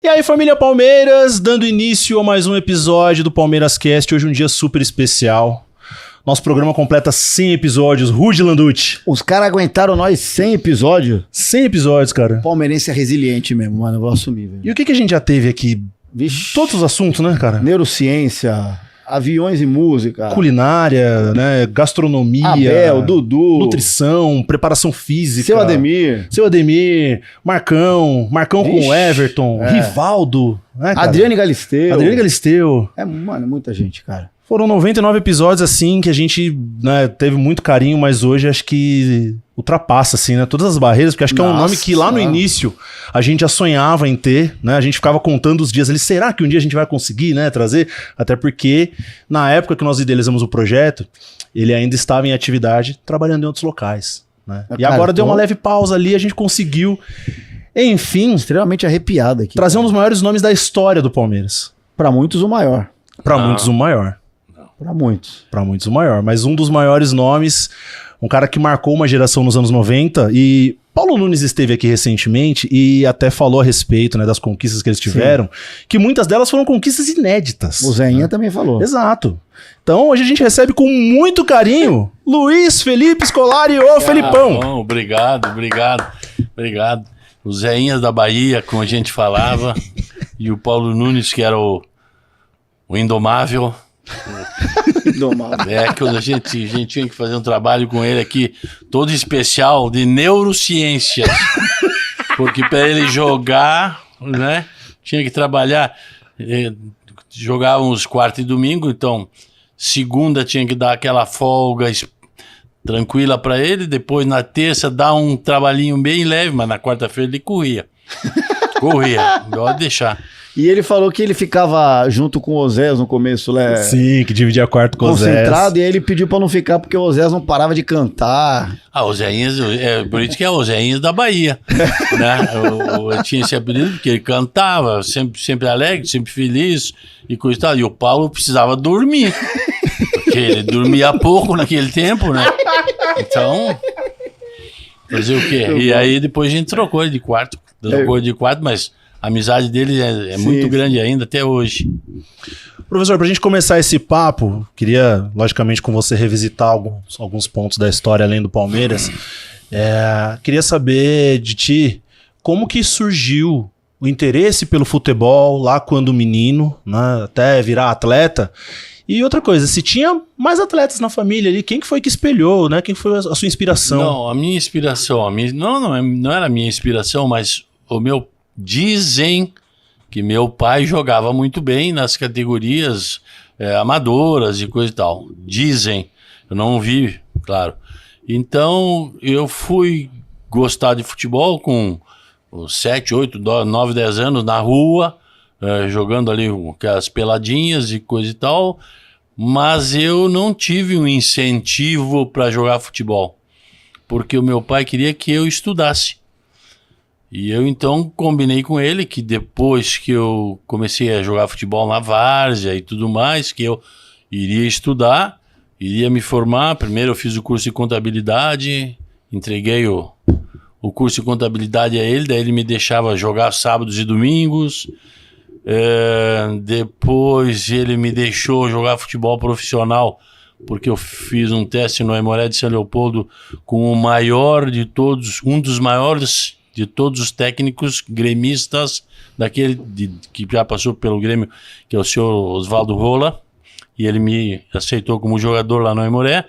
E aí, família Palmeiras, dando início a mais um episódio do Palmeiras Cast. Hoje um dia super especial. Nosso programa completa 100 episódios. Rudy Landucci. Os caras aguentaram nós 100 episódios. 100 episódios, cara. O palmeirense é resiliente mesmo, mano. Eu vou assumir, velho. E o que a gente já teve aqui? Vixe. Todos os assuntos, né, cara? Neurociência, aviões e música. Culinária, né? Gastronomia. Abel, Dudu. Nutrição, preparação física. Seu Ademir. Marcão Vixe, com o Everton, Rivaldo. Né, cara? Adriane Galisteu. Mano, muita gente, cara. Foram 99 episódios, assim, que a gente, né, teve muito carinho, mas hoje acho que ultrapassa, assim, né, todas as barreiras, porque acho que é um nome que lá no início a gente já sonhava em ter, né, a gente ficava contando os dias ali, será que um dia a gente vai conseguir, né, trazer? Até porque, na época que nós idealizamos o projeto, ele ainda estava em atividade, trabalhando em outros locais, né, e cara, agora deu uma leve pausa ali, a gente conseguiu, enfim, extremamente arrepiado aqui. Trazer um dos maiores nomes da história do Palmeiras. Pra muitos o maior. Pra muitos o maior. Pra muitos o maior, mas um dos maiores nomes, um cara que marcou uma geração nos anos 90, e Paulo Nunes esteve aqui recentemente e até falou a respeito, né, das conquistas que eles tiveram, sim, que muitas delas foram conquistas inéditas. O Zeinha também falou. Exato. Então hoje a gente recebe com muito carinho Luiz Felipe Scolari, ô Felipão. Bom, obrigado. Os Zeinhas da Bahia, como a gente falava, e o Paulo Nunes, que era o indomável. Quando a gente tinha que fazer um trabalho com ele aqui, todo especial de neurociências, porque para ele jogar, né, tinha que trabalhar, jogávamos quarta e domingo, então segunda tinha que dar aquela folga tranquila para ele, depois na terça dar um trabalhinho bem leve, mas na quarta-feira ele corria, pode deixar. E ele falou que ele ficava junto com o Osés no começo, né? Sim, que dividia quarto com o Osés. Concentrado, e aí ele pediu pra não ficar porque o Osés não parava de cantar. O Zéinhas, por isso que é o Zéinhas da Bahia, né? Eu tinha esse apelido porque ele cantava, sempre alegre, sempre feliz e coisa e tal. E o Paulo precisava dormir, porque ele dormia pouco naquele tempo, né? Então, fazer o quê? E aí depois a gente trocou ele de quarto, mas a amizade dele é muito grande ainda, até hoje. Professor, pra gente começar esse papo, queria, logicamente, com você revisitar alguns pontos da história além do Palmeiras. Queria saber de ti, como que surgiu o interesse pelo futebol lá quando menino, né, até virar atleta? E outra coisa, se tinha mais atletas na família ali, quem que foi que espelhou, né? Quem foi a sua inspiração? Não, a minha inspiração, não era a minha inspiração, mas dizem que meu pai jogava muito bem nas categorias amadoras e coisa e tal. Dizem, eu não vi, claro. Então, eu fui gostar de futebol com 7, 8, 9, 10 anos na rua, jogando ali aquelas peladinhas e coisa e tal, mas eu não tive um incentivo para jogar futebol, porque o meu pai queria que eu estudasse. E eu então combinei com ele que depois que eu comecei a jogar futebol na várzea e tudo mais, que eu iria estudar, iria me formar. Primeiro eu fiz o curso de contabilidade, entreguei o curso de contabilidade a ele, daí ele me deixava jogar sábados e domingos. Depois ele me deixou jogar futebol profissional, porque eu fiz um teste no Aimoré de São Leopoldo com o maior de todos, um dos maiores de todos os técnicos gremistas que já passou pelo Grêmio, que é o senhor Oswaldo Rola, e ele me aceitou como jogador lá no Aimoré,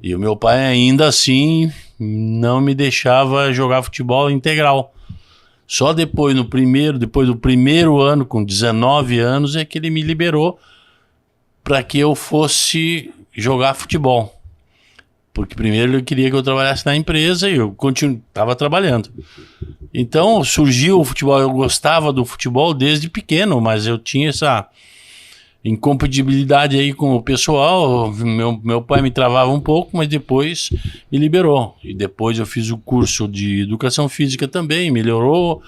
e o meu pai ainda assim não me deixava jogar futebol integral. Só depois do primeiro ano, com 19 anos, é que ele me liberou para que eu fosse jogar futebol. Porque primeiro ele queria que eu trabalhasse na empresa e eu estava trabalhando. Então surgiu o futebol, eu gostava do futebol desde pequeno, mas eu tinha essa incompatibilidade aí com o pessoal. Meu pai me travava um pouco, mas depois me liberou. E depois eu fiz o curso de educação física também, melhorou.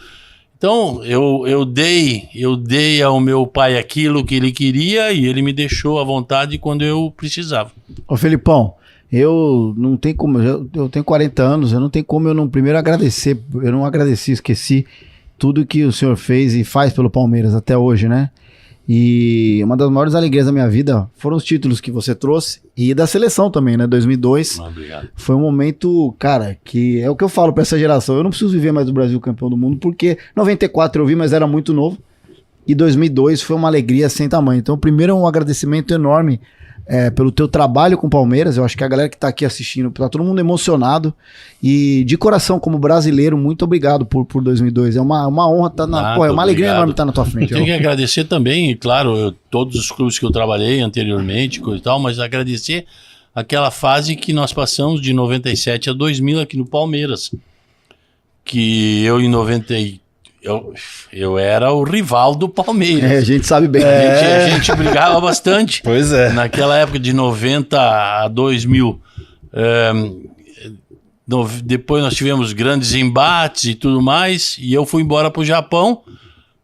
Então eu dei ao meu pai aquilo que ele queria e ele me deixou à vontade quando eu precisava. Ô Felipão, eu não tenho como, eu tenho 40 anos, eu não tenho como eu não primeiro agradecer, eu não agradeci, esqueci. tudo que o senhor fez e faz pelo Palmeiras até hoje, né? E uma das maiores alegrias da minha vida foram os títulos que você trouxe e da seleção também, né? 2002. Obrigado. Foi um momento, cara, que é o que eu falo pra essa geração. Eu não preciso viver mais do Brasil campeão do mundo, porque 94 eu vi, mas era muito novo. E 2002 foi uma alegria sem tamanho. Então, primeiro, um agradecimento enorme pelo teu trabalho com o Palmeiras. Eu acho que a galera que tá aqui assistindo, tá todo mundo emocionado. E de coração, como brasileiro, muito obrigado por 2002. É uma honra estar é uma alegria enorme estar na tua frente. Tenho que agradecer também, claro, todos os clubes que eu trabalhei anteriormente, coisa e tal, mas agradecer aquela fase que nós passamos de 97 a 2000 aqui no Palmeiras. Que eu em 90 eu era o rival do Palmeiras. A gente sabe bem. A gente brigava bastante. Pois é. Naquela época de 90 a 2000. Depois nós tivemos grandes embates e tudo mais. E eu fui embora para o Japão.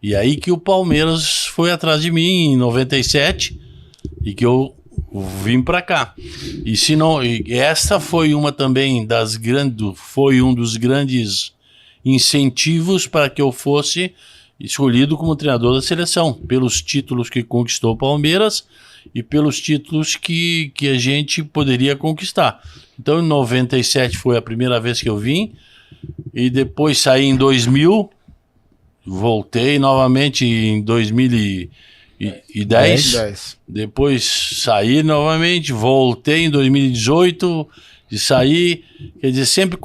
E aí que o Palmeiras foi atrás de mim em 97. E que eu vim para cá. E se não, essa foi uma também das grandes. Foi um dos grandes incentivos para que eu fosse escolhido como treinador da seleção, pelos títulos que conquistou o Palmeiras e pelos títulos que a gente poderia conquistar. Então, em 97 foi a primeira vez que eu vim, e depois saí em 2000, voltei novamente em 2010, depois saí novamente, voltei em 2018, de sair, quer dizer, sempre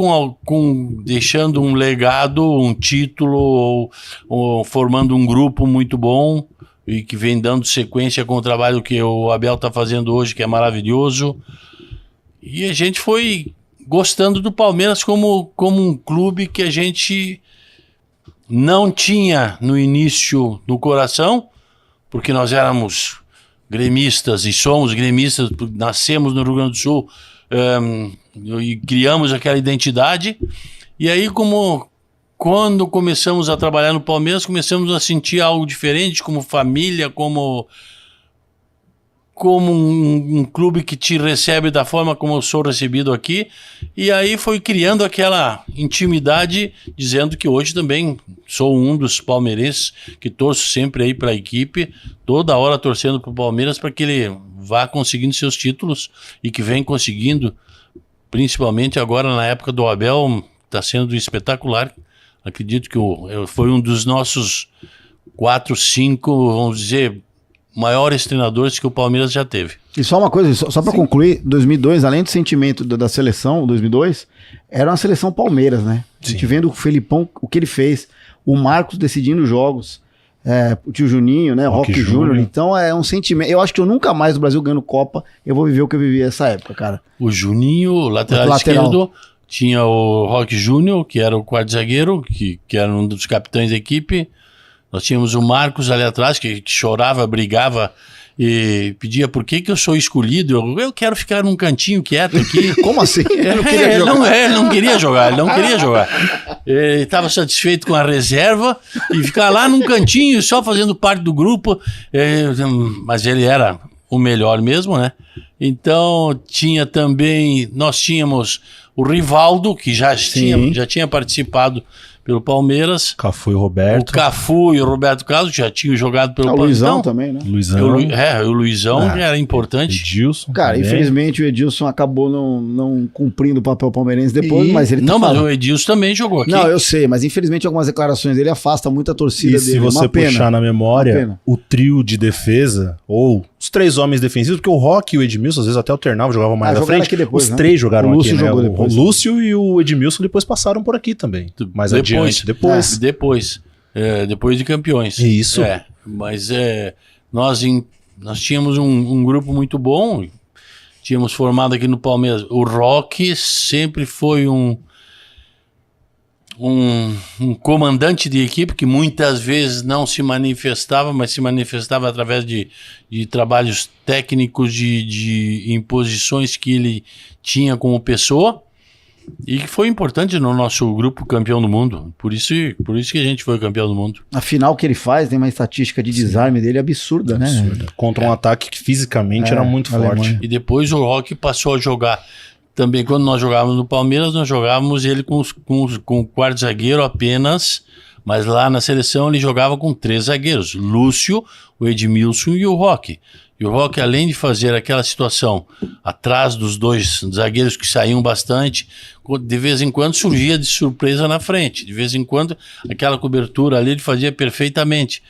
deixando um legado, um título, ou formando um grupo muito bom e que vem dando sequência com o trabalho que o Abel está fazendo hoje, que é maravilhoso. E a gente foi gostando do Palmeiras como um clube que a gente não tinha no início no coração, porque nós éramos gremistas e somos gremistas, nascemos no Rio Grande do Sul, e criamos aquela identidade. E aí, quando começamos a trabalhar no Palmeiras, começamos a sentir algo diferente, como família, como um clube que te recebe da forma como eu sou recebido aqui. E aí foi criando aquela intimidade, dizendo que hoje também sou um dos palmeirenses que torço sempre aí para a equipe, toda hora torcendo para o Palmeiras para que ele vá conseguindo seus títulos e que vem conseguindo, principalmente agora na época do Abel, está sendo espetacular. Acredito que foi um dos nossos 4, 5, vamos dizer, maiores treinadores que o Palmeiras já teve. E só uma coisa, só para concluir, 2002, além do sentimento da seleção, 2002, era uma seleção Palmeiras, né? Sim. A gente vendo o Felipão, o que ele fez, o Marcos decidindo jogos, o tio Juninho, né? Roque Júnior. Então é um sentimento. Eu acho que eu nunca mais no Brasil ganhando Copa, eu vou viver o que eu vivi nessa época, cara. O Juninho, lateral esquerdo, tinha o Roque Júnior, que era o quarto zagueiro, que era um dos capitães da equipe. Nós tínhamos o Marcos ali atrás, que chorava, brigava e pedia por que eu sou escolhido. Eu quero ficar num cantinho quieto aqui. Como assim? Ele não queria jogar. Ele não queria jogar. Ele estava satisfeito com a reserva e ficar lá num cantinho só fazendo parte do grupo. Mas ele era o melhor mesmo, né? Então nós tínhamos o Rivaldo, que já tinha participado pelo Palmeiras. Cafu e o Roberto. O Cafu e o Roberto Carlos já tinham jogado pelo Palmeiras. O Luizão também, né? O Luizão era importante. Edilson. Cara, também. Infelizmente o Edilson acabou não cumprindo o papel palmeirense depois, mas ele mas o Edilson também jogou aqui. Não, eu sei, mas infelizmente algumas declarações dele afastam muito a torcida dele. Se você puxar na memória, o trio de defesa, ou os 3 homens defensivos, porque o Roque e o Edmilson, às vezes até alternavam, jogavam mais à frente. Depois, os 3 jogaram aqui, né? O Lúcio e o Edmilson depois passaram por aqui também. Mais adiante. Depois de campeões. Isso. Mas nós tínhamos um grupo muito bom. Tínhamos formado aqui no Palmeiras. O Roque sempre foi um comandante de equipe que muitas vezes não se manifestava, mas se manifestava através de trabalhos técnicos, de imposições que ele tinha como pessoa. E que foi importante no nosso grupo campeão do mundo. Por isso que a gente foi campeão do mundo. A final que ele faz tem uma estatística de desarme dele absurda, né? Contra um ataque que fisicamente era muito forte. E depois o Roque passou a jogar. Também quando nós jogávamos no Palmeiras, nós jogávamos ele com o quarto zagueiro apenas Mas lá na seleção ele jogava com 3 zagueiros, Lúcio, o Edmilson e o Roque. E o Roque, além de fazer aquela situação atrás dos 2 zagueiros que saíam bastante, de vez em quando surgia de surpresa na frente. De vez em quando aquela cobertura ali ele fazia perfeitamente.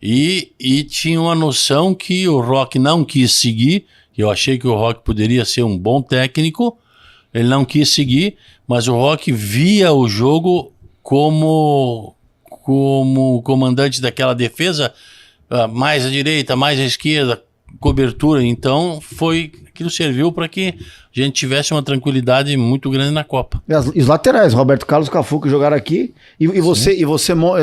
E tinha uma noção que o Roque não quis seguir. Eu achei que o Roque poderia ser um bom técnico. Ele não quis seguir, mas o Roque via o jogo como comandante daquela defesa, mais à direita, mais à esquerda, cobertura. Então aquilo serviu para que a gente tivesse uma tranquilidade muito grande na Copa. E os laterais, Roberto Carlos, Cafu, que jogaram aqui. E você,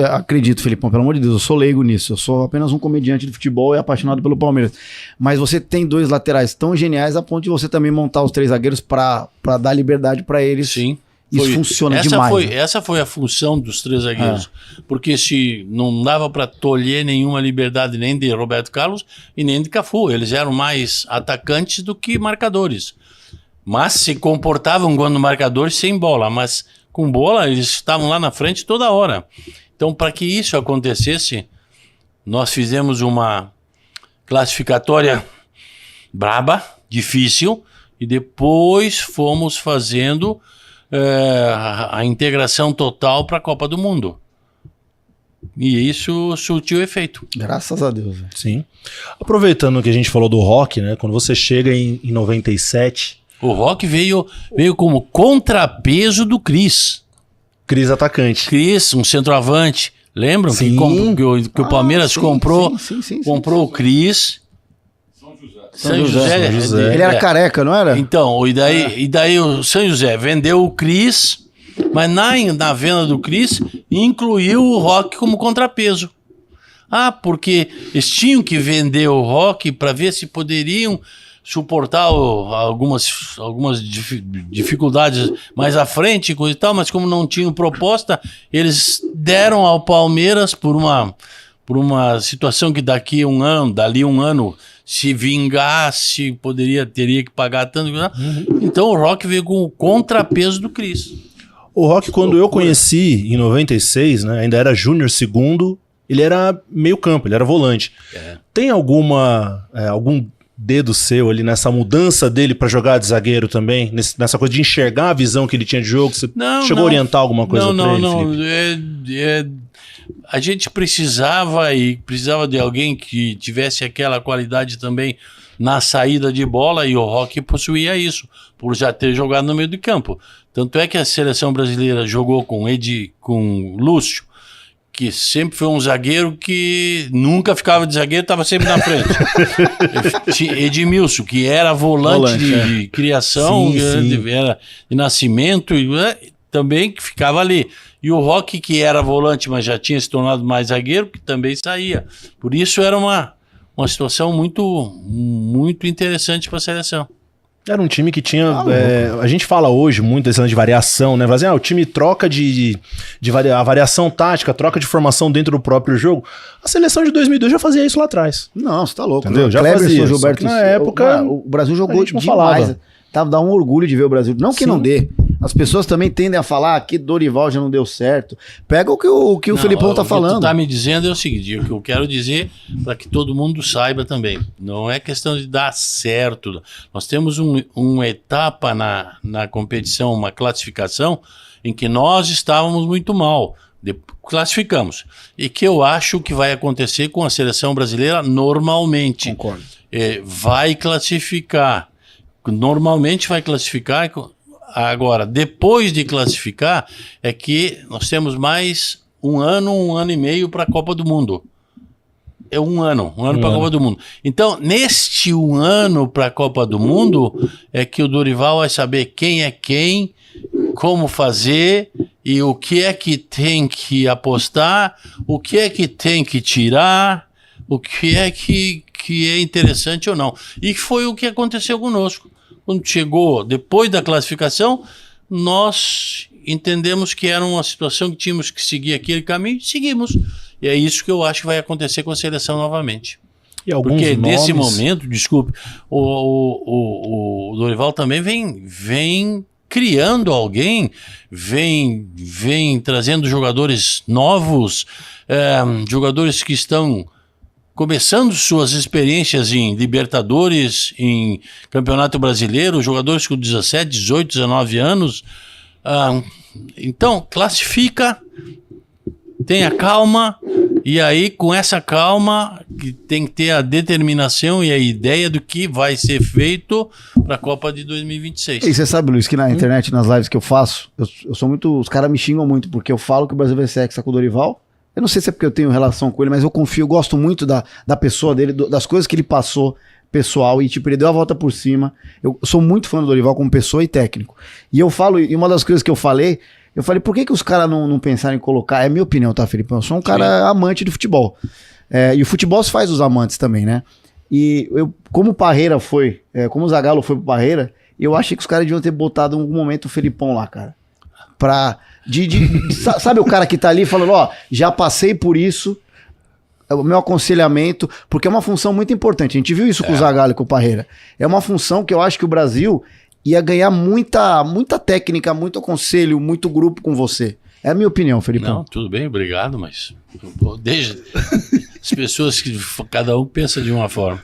acredito, Felipão, pelo amor de Deus, eu sou leigo nisso. Eu sou apenas um comediante de futebol e apaixonado pelo Palmeiras. Mas você tem 2 laterais tão geniais a ponto de você também montar os 3 zagueiros para dar liberdade para eles. Sim. Isso funciona demais. Essa foi a função dos 3 zagueiros. Porque se não dava para tolher nenhuma liberdade nem de Roberto Carlos e nem de Cafu. Eles eram mais atacantes do que marcadores. Mas se comportavam quando marcadores sem bola. Mas com bola eles estavam lá na frente toda hora. Então, para que isso acontecesse, nós fizemos uma classificatória braba, difícil, e depois fomos fazendo a integração total para a Copa do Mundo. E isso surtiu efeito. Graças a Deus. Sim. Aproveitando que a gente falou do Roque, né? Quando você chega em 97... O Roque veio como contrapeso do Cris. Cris atacante. Cris, um centroavante. Lembram que o Palmeiras comprou o Cris? São José. Ele era careca, não era? Então, e daí o São José vendeu o Cris, mas na venda do Cris incluiu o Roque como contrapeso. Porque eles tinham que vender o Roque para ver se poderiam suportar algumas dificuldades mais à frente, coisa e tal, mas como não tinham proposta, eles deram ao Palmeiras por uma situação que dali um ano, se vingasse, teria que pagar tanto. Então o Roque veio com o contrapeso do Cris. O Roque, quando eu conheci em 96, né, ainda era júnior segundo, ele era meio campo, ele era volante. Tem algum dedo seu ali nessa mudança dele para jogar de zagueiro também? Nessa coisa de enxergar a visão que ele tinha de jogo? Você chegou a orientar alguma coisa pra ele, Felipe? A gente precisava de alguém que tivesse aquela qualidade também na saída de bola, e o Roque possuía isso, por já ter jogado no meio do campo. Tanto é que a seleção brasileira jogou com Lúcio, que sempre foi um zagueiro que nunca ficava de zagueiro, estava sempre na frente. Edmilson, que era volante de criação, era de nascimento, também que ficava ali. E o Roque, que era volante, mas já tinha se tornado mais zagueiro, que também saía. Por isso era uma situação muito, muito interessante para a seleção. Era um time que tinha... a gente fala hoje muito desse lance de variação, né? O time troca a variação tática, troca de formação dentro do próprio jogo. A seleção de 2002 já fazia isso lá atrás. Não, você tá louco. Entendeu? Já Cleberson, fazia. Gilberto, na época, o Brasil jogou demais. Falava. Dá um orgulho de ver o Brasil. Não que não dê. As pessoas também tendem a falar que Dorival já não deu certo. Pega o que o Felipão tá falando. O que tu tá me dizendo é o seguinte, o que eu quero dizer para que todo mundo saiba também. Não é questão de dar certo. Nós temos uma etapa na competição, uma classificação, em que nós estávamos muito mal. Classificamos. E que eu acho que vai acontecer com a seleção brasileira normalmente. Concordo. Vai classificar. Normalmente vai classificar. Agora, depois de classificar, é que nós temos mais um ano e meio para a Copa do Mundo. É um ano para a Copa do Mundo. Então, neste um ano para a Copa do Mundo, é que o Dorival vai saber quem é quem, como fazer e o que é que tem que apostar, o que é que tem que tirar, o que é que é interessante ou não. E foi o que aconteceu conosco. Quando chegou depois da classificação, nós entendemos que era uma situação que tínhamos que seguir aquele caminho e seguimos. E é isso que eu acho que vai acontecer com a seleção novamente. E alguns Porque nomes... nesse momento, desculpe, o Dorival também vem criando alguém, vem trazendo jogadores novos, jogadores que estão começando suas experiências em Libertadores, em Campeonato Brasileiro, jogadores com 17, 18, 19 anos. Então, classifica, tenha calma, e aí com essa calma que tem que ter a determinação e a ideia do que vai ser feito para a Copa de 2026. E você sabe, Luiz, que na internet, nas lives que eu faço, eu sou muito... Os caras me xingam muito porque eu falo que o Brasil vai ser hexa com o Dorival. Eu não sei se é porque eu tenho relação com ele, mas eu confio, eu gosto muito da pessoa dele, das coisas que ele passou pessoal, e tipo, ele deu a volta por cima. Eu sou muito fã do Dorival como pessoa e técnico. E eu falo, e uma das coisas que eu falei, por que os caras não pensaram em colocar, é minha opinião, tá, Felipe? Eu sou um cara amante de futebol. E o futebol se faz dos amantes também, né? E como o Parreira foi, como o Zagallo foi pro Parreira, eu achei que os caras deviam ter botado em algum momento o Felipão lá, cara. Sabe o cara que tá ali falando, ó, já passei por isso, o meu aconselhamento, porque é uma função muito importante. A gente viu isso com o Zagallo e com o Parreira. É uma função que eu acho que o Brasil ia ganhar muita técnica, muito aconselho, muito grupo com você. É a minha opinião, Felipe. Não, tudo bem, obrigado, mas desde as pessoas que cada um pensa de uma forma.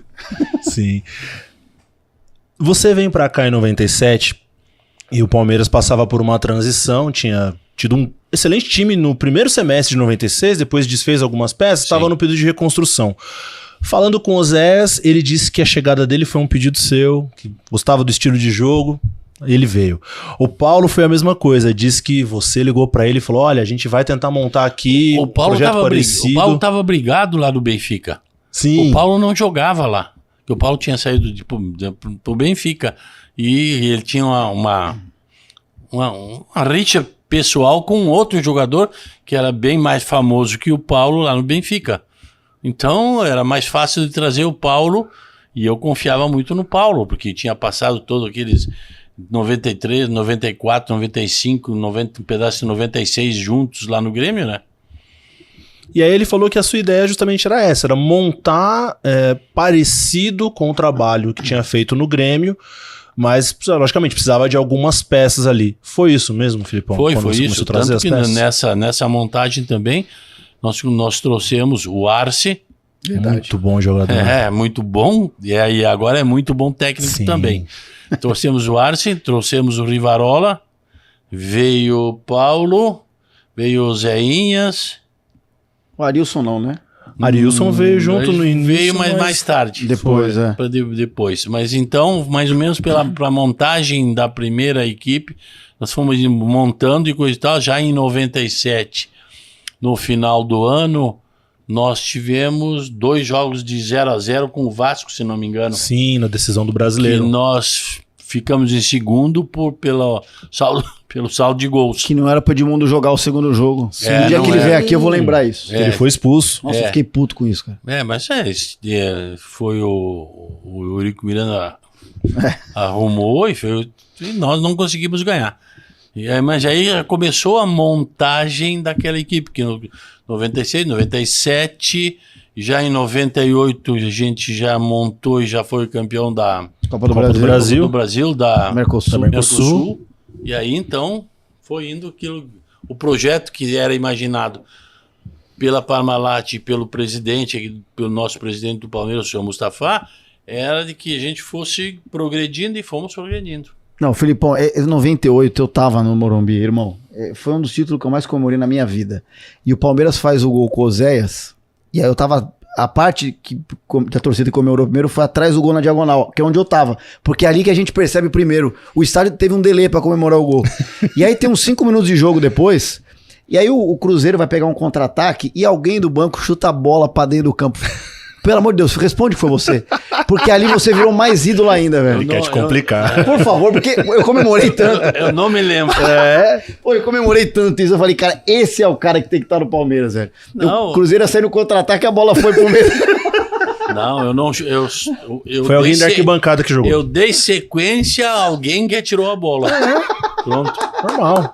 Sim. Você vem pra cá em 97 e o Palmeiras passava por uma transição, tinha tido um excelente time no primeiro semestre de 96, depois desfez algumas peças, estava no período de reconstrução. Falando com o Oséias, ele disse que a chegada dele foi um pedido seu, que gostava do estilo de jogo, ele veio. O Paulo foi a mesma coisa, disse que você ligou pra ele e falou, olha, a gente vai tentar montar aqui um projeto parecido. O Paulo estava brigado lá do Benfica. Sim. O Paulo não jogava lá, porque o Paulo tinha saído pro Benfica, e ele tinha uma rixa pessoal com outro jogador que era bem mais famoso que o Paulo lá no Benfica. Então era mais fácil de trazer o Paulo, e eu confiava muito no Paulo, porque tinha passado todos aqueles 93, 94, 95, 90, um pedaço de 96 juntos lá no Grêmio, né? E aí ele falou que a sua ideia justamente era essa, era montar parecido com o trabalho que tinha feito no Grêmio, mas logicamente precisava de algumas peças ali. Foi isso mesmo, Filipão? Foi isso, tanto que nessa montagem também nós trouxemos o Arce. Verdade. Muito bom jogador. Muito bom, e aí agora é muito bom técnico também. Trouxemos o Arce, trouxemos o Rivarola, veio o Paulo, veio o Zéinhas. O Arilson não, né? Arilson veio junto no início. Veio mais tarde. Depois, Mas então, mais ou menos pela montagem da primeira equipe, nós fomos montando e coisa e tal. Já em 97, no final do ano, nós tivemos 2 jogos de 0-0 com o Vasco, se não me engano. Sim, na decisão do Brasileiro. Que nós ficamos em segundo pelo saldo de gols. Que não era para Edmundo jogar o segundo jogo. No dia que ele vier aqui, eu vou lembrar isso. Ele foi expulso. Nossa, eu fiquei puto com isso, cara. Mas foi o Eurico Miranda arrumou e nós não conseguimos ganhar. Mas aí começou a montagem daquela equipe, que em 96, 97, já em 98 a gente já montou e já foi campeão da Copa do Brasil, da Mercosul. E aí então foi indo o projeto que era imaginado pela Parmalat e pelo nosso presidente do Palmeiras, o senhor Mustafa, era de que a gente fosse progredindo, e fomos progredindo. Não, Filipão, em 98 eu tava no Morumbi, irmão. Foi um dos títulos que eu mais comemorei na minha vida. E o Palmeiras faz o gol com o Oséias, e aí eu tava... A parte que a torcida comemorou primeiro foi atrás do gol na diagonal, que é onde eu tava. Porque é ali que a gente percebe primeiro. O estádio teve um delay pra comemorar o gol. E aí tem uns 5 minutos de jogo depois, e aí o Cruzeiro vai pegar um contra-ataque e alguém do banco chuta a bola pra dentro do campo. Pelo amor de Deus, responde que foi você. Porque ali você virou mais ídolo ainda, velho. Ele quer te complicar. Por favor, porque eu comemorei tanto. Eu não me lembro. Eu comemorei tanto isso. Eu falei, cara, esse é o cara que tem que estar no Palmeiras, velho. O Cruzeiro ia sair no contra-ataque e a bola foi pro meio. Não, eu não. Foi alguém da arquibancada que jogou. Eu dei sequência a alguém que atirou a bola. Pronto. Normal.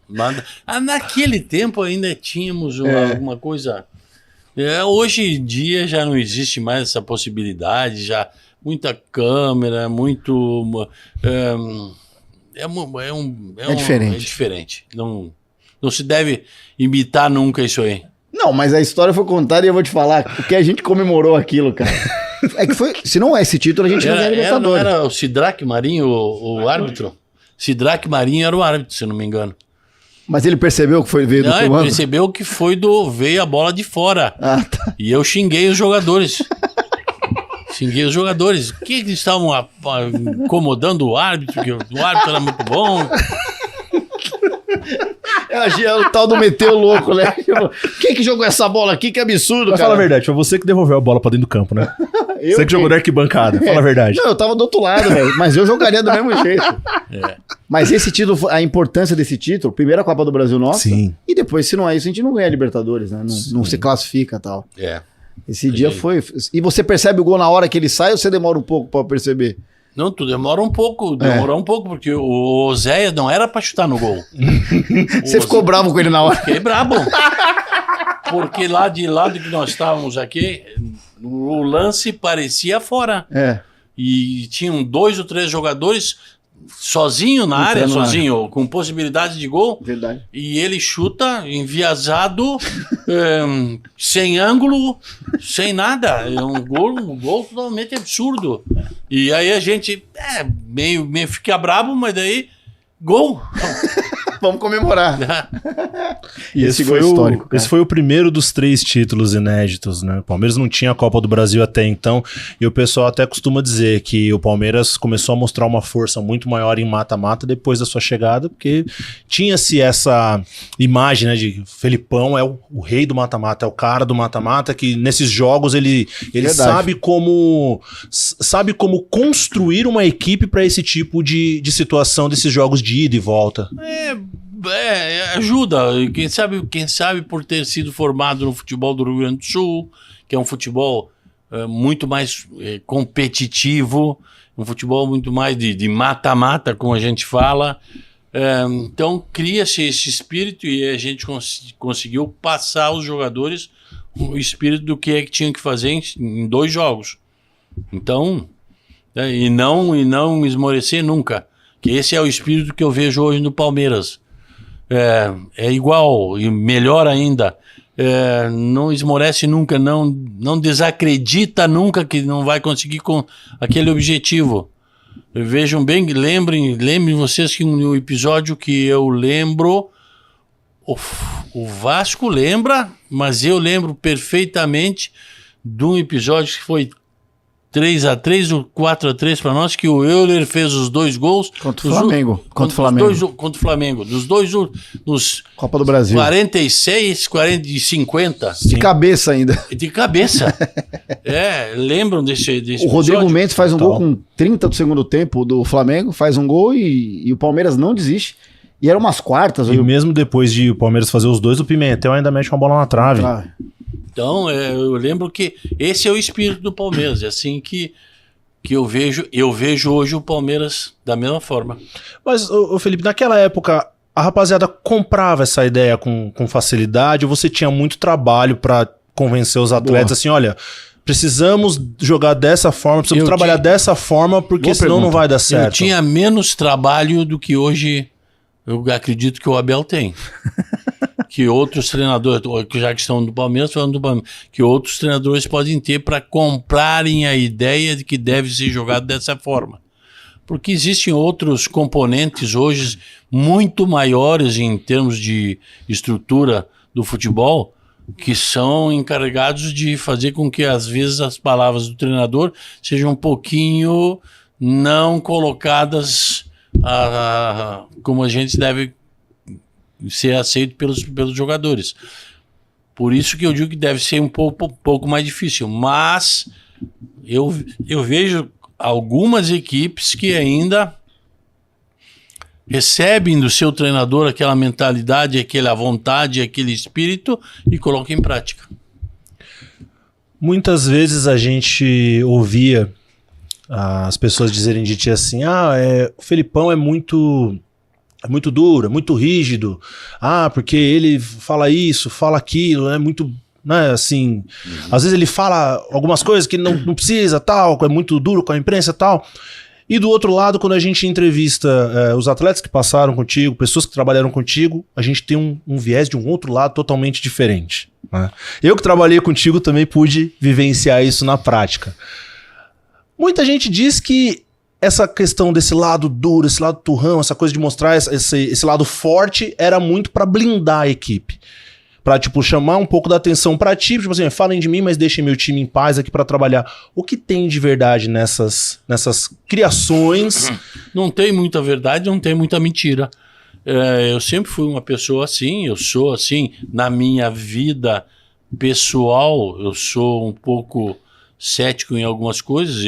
Mas naquele tempo ainda tínhamos alguma coisa. Hoje em dia já não existe mais essa possibilidade, já muita câmera, muito diferente. É diferente. Não se deve imitar nunca isso aí. Não, mas a história foi contada e eu vou te falar o que a gente comemorou aquilo, cara. É que foi, se não é esse título, a gente não ganha Libertadores. Não era o Sidraque Marinho o árbitro? Sidraque Marinho era o árbitro, se não me engano. Mas ele percebeu que veio do comando? Ele percebeu que veio a bola de fora. Ah, tá. E eu xinguei os jogadores. Que eles estavam incomodando o árbitro, que o árbitro era muito bom. É o tal do meteu louco, né? Quem que jogou essa bola aqui? Que absurdo, Mas cara. fala a verdade, foi você que devolveu a bola pra dentro do campo, né? Eu Você que jogou na arquibancada, fala a verdade. Não, eu tava do outro lado, velho. Mas eu jogaria do mesmo jeito. É. Mas esse título, a importância desse título, primeiro a Copa do Brasil nossa. Sim. E depois, se não é isso, a gente não ganha a Libertadores, né? Não se classifica e tal. É. Esse dia foi... E você percebe o gol na hora que ele sai ou você demora um pouco pra perceber? Não, tu demora um pouco, porque o Oséia não era pra chutar no gol. Você ficou bravo com ele na hora? Fiquei brabo. Porque lá de lado que nós estávamos aqui, o lance parecia fora. É. E tinham 2 ou 3 jogadores sozinho na área, com possibilidade de gol. Verdade. E ele chuta enviesado, sem ângulo, sem nada. É um gol totalmente absurdo. E aí a gente meio fica bravo, mas daí gol. Vamos comemorar. E esse foi histórico, cara. esse foi o primeiro dos 3 títulos inéditos, né? O Palmeiras não tinha a Copa do Brasil até então, e o pessoal até costuma dizer que o Palmeiras começou a mostrar uma força muito maior em mata-mata depois da sua chegada, porque tinha-se essa imagem, né, de Felipão é o rei do mata-mata, é o cara do mata-mata, que nesses jogos ele sabe como construir uma equipe para esse tipo de situação desses jogos de ida e volta. Ajuda. Quem sabe por ter sido formado no futebol do Rio Grande do Sul, que é um futebol muito mais competitivo, um futebol muito mais de mata-mata, como a gente fala. Então cria-se esse espírito e a gente conseguiu passar aos jogadores o espírito do que é que tinham que fazer em 2 jogos. Então, e não esmorecer nunca. Que esse é o espírito que eu vejo hoje no Palmeiras. É igual e melhor ainda. Não esmorece nunca, não desacredita nunca que não vai conseguir com aquele objetivo. Vejam bem, lembrem vocês que no episódio que eu lembro, o Vasco lembra, mas eu lembro perfeitamente de um episódio que foi 3-3 ou 4-3 para nós, que o Euler fez os 2 gols. Contra o Flamengo. Contra o Flamengo. Dos 2 nos Copa do Brasil. 46, 40 e 50. De cabeça ainda. De cabeça. Lembram desse O Rodrigo episódio? Mendes faz um gol com 30 do segundo tempo do Flamengo, faz um gol e o Palmeiras não desiste. E eram umas quartas. E mesmo depois de o Palmeiras fazer os 2, o Pimentel ainda mete uma bola na trave. Então, eu lembro que esse é o espírito do Palmeiras. É assim que eu vejo hoje o Palmeiras da mesma forma. Mas, Felipe, naquela época, a rapaziada comprava essa ideia com facilidade, ou você tinha muito trabalho para convencer os atletas assim, olha, precisamos jogar dessa forma, precisamos trabalhar dessa forma, porque senão não vai dar certo. Eu tinha menos trabalho do que hoje eu acredito que o Abel tem. Que outros treinadores, já que estão do Palmeiras, falando do Palmeiras, que outros treinadores podem ter para comprarem a ideia de que deve ser jogado dessa forma. Porque existem outros componentes hoje muito maiores em termos de estrutura do futebol, que são encarregados de fazer com que, às vezes, as palavras do treinador sejam um pouquinho não colocadas como a gente deve ser aceito pelos jogadores. Por isso que eu digo que deve ser um pouco mais difícil. Mas eu vejo algumas equipes que ainda recebem do seu treinador aquela mentalidade, aquela vontade, aquele espírito e colocam em prática. Muitas vezes a gente ouvia as pessoas dizerem de ti assim, o Felipão é muito duro, é muito rígido, porque ele fala isso, fala aquilo, é muito, né, assim, às vezes ele fala algumas coisas que não precisa, tal, é muito duro com a imprensa, tal. E do outro lado, quando a gente entrevista os atletas que passaram contigo, pessoas que trabalharam contigo, a gente tem um viés de um outro lado totalmente diferente, né? Eu que trabalhei contigo também pude vivenciar isso na prática. Muita gente diz que essa questão desse lado duro, esse lado turrão, essa coisa de mostrar esse lado forte era muito para blindar a equipe. Pra, tipo, chamar um pouco da atenção pra ti, tipo assim, falem de mim, mas deixem meu time em paz aqui pra trabalhar. O que tem de verdade nessas criações? Não tem muita verdade, não tem muita mentira. Eu sempre fui uma pessoa assim, eu sou assim. Na minha vida pessoal, eu sou um pouco cético em algumas coisas,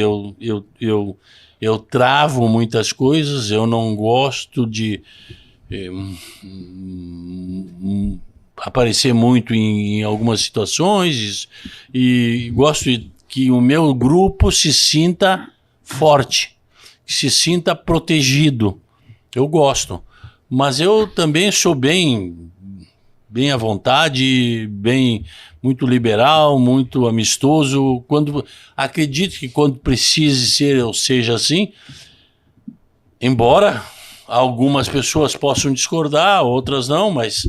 eu travo muitas coisas, eu não gosto de aparecer muito em algumas situações e gosto que o meu grupo se sinta forte, que se sinta protegido. Eu gosto, mas eu também sou bem à vontade, muito liberal, muito amistoso. Acredito que quando precise ser, eu seja assim, embora algumas pessoas possam discordar, outras não, mas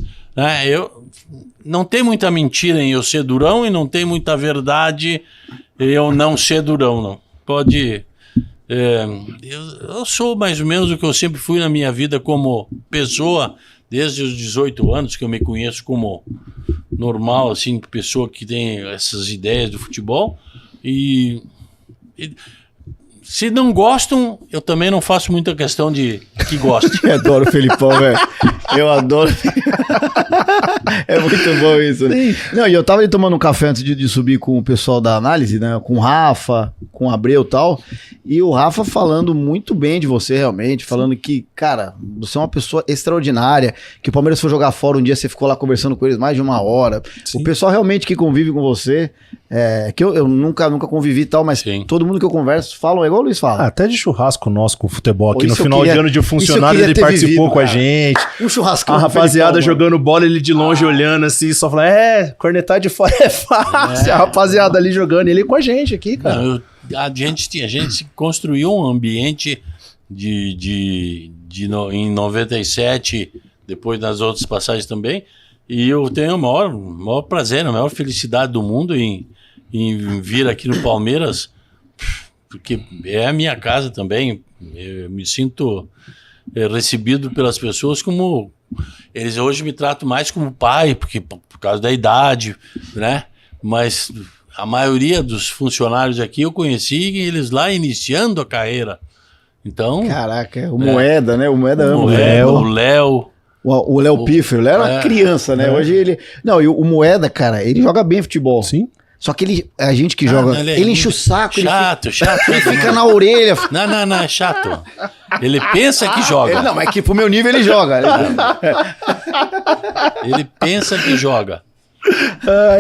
não tem muita mentira em eu ser durão e não tem muita verdade eu não ser durão, não. Pode... eu sou mais ou menos o que eu sempre fui na minha vida como pessoa, desde os 18 anos que eu me conheço como normal, assim, pessoa que tem essas ideias do futebol. E se não gostam, eu também não faço muita questão de que gostem. Eu adoro o Felipão, velho. Eu adoro. É muito bom isso. Né? Não, e eu tava ali tomando um café antes de subir com o pessoal da análise, né? Com o Rafa, com o Abreu e tal. E o Rafa falando muito bem de você, realmente. Falando que, cara, você é uma pessoa extraordinária. Que o Palmeiras foi jogar fora um dia, você ficou lá conversando com eles mais de 1 hora. Sim. O pessoal realmente que convive com você, que eu nunca convivi e tal, mas sim, todo mundo que eu converso falam igual o Luiz fala. Até de churrasco nosso com o futebol aqui no final de ano de funcionário, ele participou vivido, com a gente. Um churrascão. A rapaziada jogando bola, ele de longe olhando assim, só falando, cornetar de fora é fácil. A rapaziada ali jogando, ele com a gente aqui, cara. Não, a gente construiu um ambiente em 97, depois nas outras passagens também, e eu tenho o maior prazer, a maior felicidade do mundo em vir aqui no Palmeiras, porque é a minha casa também. Eu me sinto recebido pelas pessoas como... Eles hoje me tratam mais como pai, porque por causa da idade, né? Mas a maioria dos funcionários aqui eu conheci eles lá iniciando a carreira. Então... Caraca, o Moeda, né? O Moeda ama. O Léo. O Léo Piffer, o Léo era criança, né? Hoje ele... Não, e o Moeda, cara, ele joga bem futebol. Sim. Só que a gente que joga, ele enche o saco. Chato. Ele fica na orelha. Não, é chato. Ele pensa que joga. Não, mas que pro meu nível ele joga. Ele pensa que joga.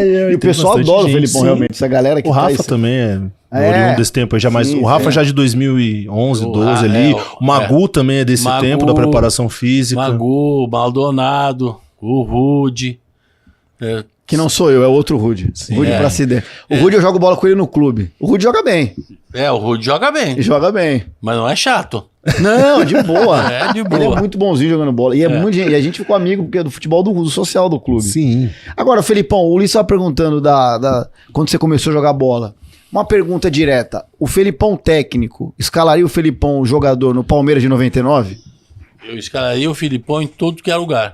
E o pessoal adora o Felipão, realmente. Essa galera que o Rafa também oriundo desse tempo aí, o Rafa já de 2011, 12 ali. O Magu também é desse tempo, da preparação física. Magu, Maldonado, o Rude. Que não sou eu, é outro Rude. Rude pra se der. O Rude eu jogo bola com ele no clube. O Rude joga bem. O Rude joga bem. Joga bem. Mas não é chato. Não, de boa. De boa. Ele é muito bonzinho jogando bola. E e a gente ficou amigo porque é do futebol do social do clube. Sim. Agora, Felipão, o Luiz estava perguntando quando você começou a jogar bola. Uma pergunta direta. O Felipão técnico escalaria o Felipão jogador no Palmeiras de 99? Eu escalaria o Felipão em todo que é lugar.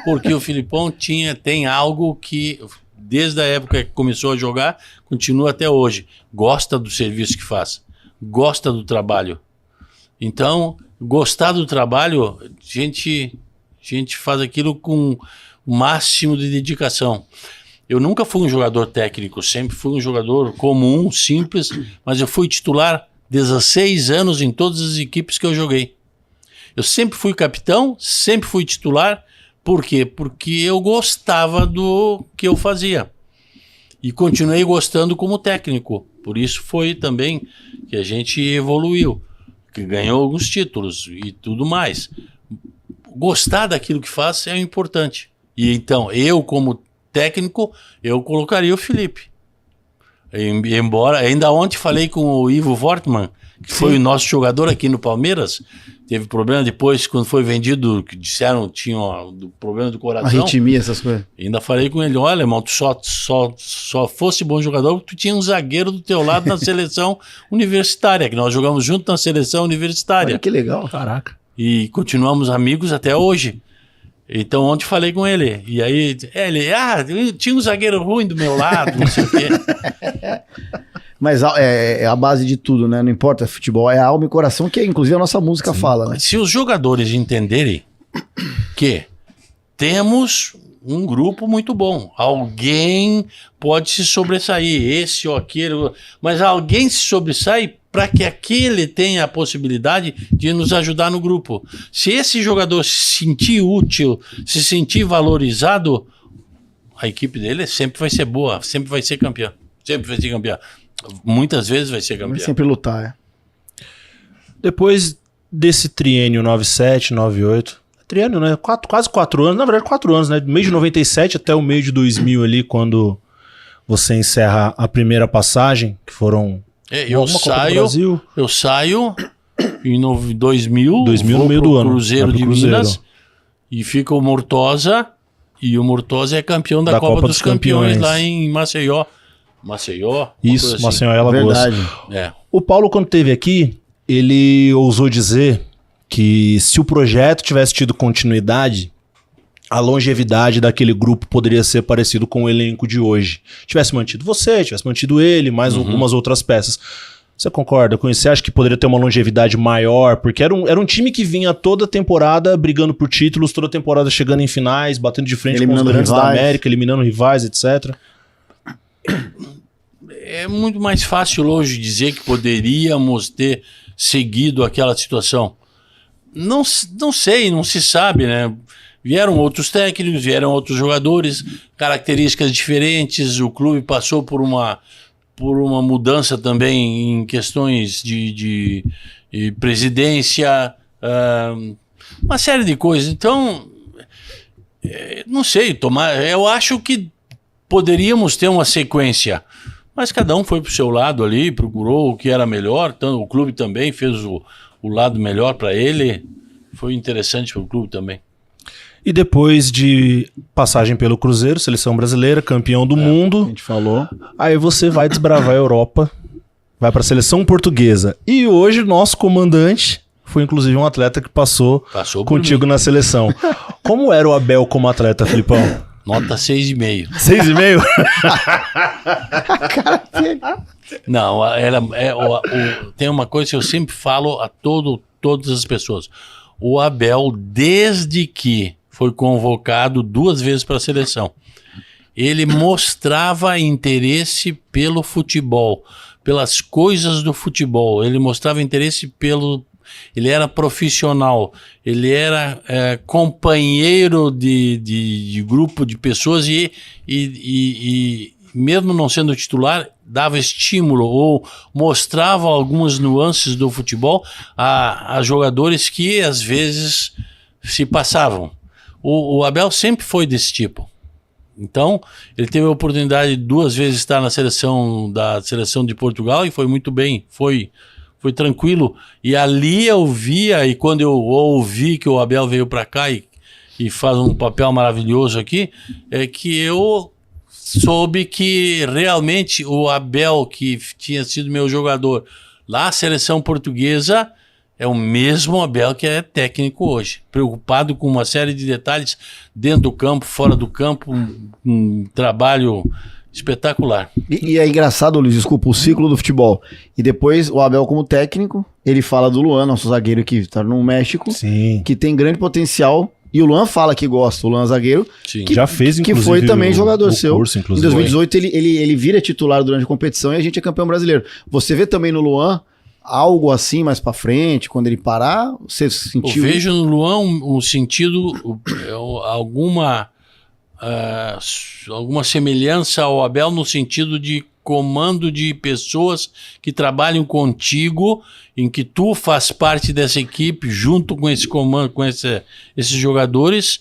Porque o Felipão tem algo que, desde a época que começou a jogar, continua até hoje. Gosta do serviço que faz. Gosta do trabalho. Então, gostar do trabalho, a gente faz aquilo com o máximo de dedicação. Eu nunca fui um jogador técnico, sempre fui um jogador comum, simples, mas eu fui titular 16 anos em todas as equipes que eu joguei. Eu sempre fui capitão, sempre fui titular. Por quê? Porque eu gostava do que eu fazia. E continuei gostando como técnico. Por isso foi também que a gente evoluiu, que ganhou alguns títulos e tudo mais. Gostar daquilo que faz é importante. E então, eu como técnico, eu colocaria o Felipe. Embora, ainda ontem falei com o Ivo Wortmann, que foi o nosso jogador aqui no Palmeiras, teve problema depois, quando foi vendido, que disseram que tinha problema do coração. Arritmia, essas coisas. Ainda falei com ele, olha, irmão, tu só fosse bom jogador porque tu tinha um zagueiro do teu lado na seleção universitária, que nós jogamos junto na seleção universitária. Olha que legal. Caraca. E continuamos amigos até hoje. Então ontem falei com ele, e aí ele, tinha um zagueiro ruim do meu lado, não sei o quê. Mas é a base de tudo, né? Não importa futebol, é a alma e coração, que inclusive a nossa música fala, né? Se os jogadores entenderem que temos um grupo muito bom, alguém pode se sobressair, esse ou aquele, mas alguém se sobressai para que aquele tenha a possibilidade de nos ajudar no grupo. Se esse jogador se sentir útil, se sentir valorizado, a equipe dele sempre vai ser boa, sempre vai ser campeã. Sempre vai ser campeã. Muitas vezes vai ser campeão. Vai sempre lutar, é. Depois desse triênio 97, 98, triênio, né? Quase 4 anos, na verdade 4 anos, né? Do mês de 97 até o meio de 2000 ali, quando você encerra a primeira passagem, que foram... Eu saio em 2000 no meio do ano. Cruzeiro de Minas, e fica o Mortosa, e o Mortosa é campeão da Copa dos Campeões lá em Maceió. Isso, assim. Maceió e Alagoas. É. O Paulo, quando esteve aqui, ele ousou dizer que se o projeto tivesse tido continuidade, a longevidade daquele grupo poderia ser parecido com o elenco de hoje. Tivesse mantido você, tivesse mantido ele, mais algumas outras peças. Você concorda com isso? Você acha que poderia ter uma longevidade maior? Porque era um time que vinha toda temporada brigando por títulos, toda temporada chegando em finais, batendo de frente com os grandes da América, eliminando rivais, etc. É muito mais fácil hoje dizer que poderíamos ter seguido aquela situação. Não sei, não se sabe, né? Vieram outros técnicos, vieram outros jogadores, características diferentes, o clube passou por uma mudança também em questões de presidência, uma série de coisas. Então, não sei, eu acho que poderíamos ter uma sequência, mas cada um foi para o seu lado ali, procurou o que era melhor, o clube também fez o lado melhor para ele, foi interessante para o clube também. E depois de passagem pelo Cruzeiro, seleção brasileira, campeão do mundo, a gente falou. Aí você vai desbravar a Europa, vai para a seleção portuguesa. E hoje nosso comandante foi inclusive um atleta que passou contigo na seleção. Como era o Abel como atleta, Filipão? Nota 6,5. 6,5? Não, tem uma coisa que eu sempre falo a todas as pessoas. O Abel, desde que foi convocado 2 vezes para a seleção, ele mostrava interesse pelo futebol, pelas coisas do futebol. Ele mostrava interesse ele era profissional, ele era companheiro de grupo de pessoas e mesmo não sendo titular, dava estímulo ou mostrava algumas nuances do futebol a jogadores que às vezes se passavam. O Abel sempre foi desse tipo. Então, ele teve a oportunidade de 2 vezes estar na seleção de Portugal e foi muito bem, foi tranquilo. E ali eu via, e quando eu ouvi que o Abel veio para cá e faz um papel maravilhoso aqui, é que eu soube que realmente o Abel, que tinha sido meu jogador lá na seleção portuguesa, é o mesmo Abel que é técnico hoje, preocupado com uma série de detalhes dentro do campo, fora do campo, um trabalho espetacular. E é engraçado, Luiz, desculpa, o ciclo do futebol. E depois o Abel como técnico, ele fala do Luan, nosso zagueiro que está no México, sim, que tem grande potencial. E o Luan fala que gosta, o Luan zagueiro, que já fez, que foi também jogador seu. Curso, em 2018 ele vira titular durante a competição e a gente é campeão brasileiro. Você vê também no Luan algo assim mais pra frente, quando ele parar? Você sentiu? Eu vejo no Luan um sentido, alguma semelhança ao Abel no sentido de comando de pessoas que trabalham contigo, em que tu faz parte dessa equipe junto com esse comando, com esses jogadores,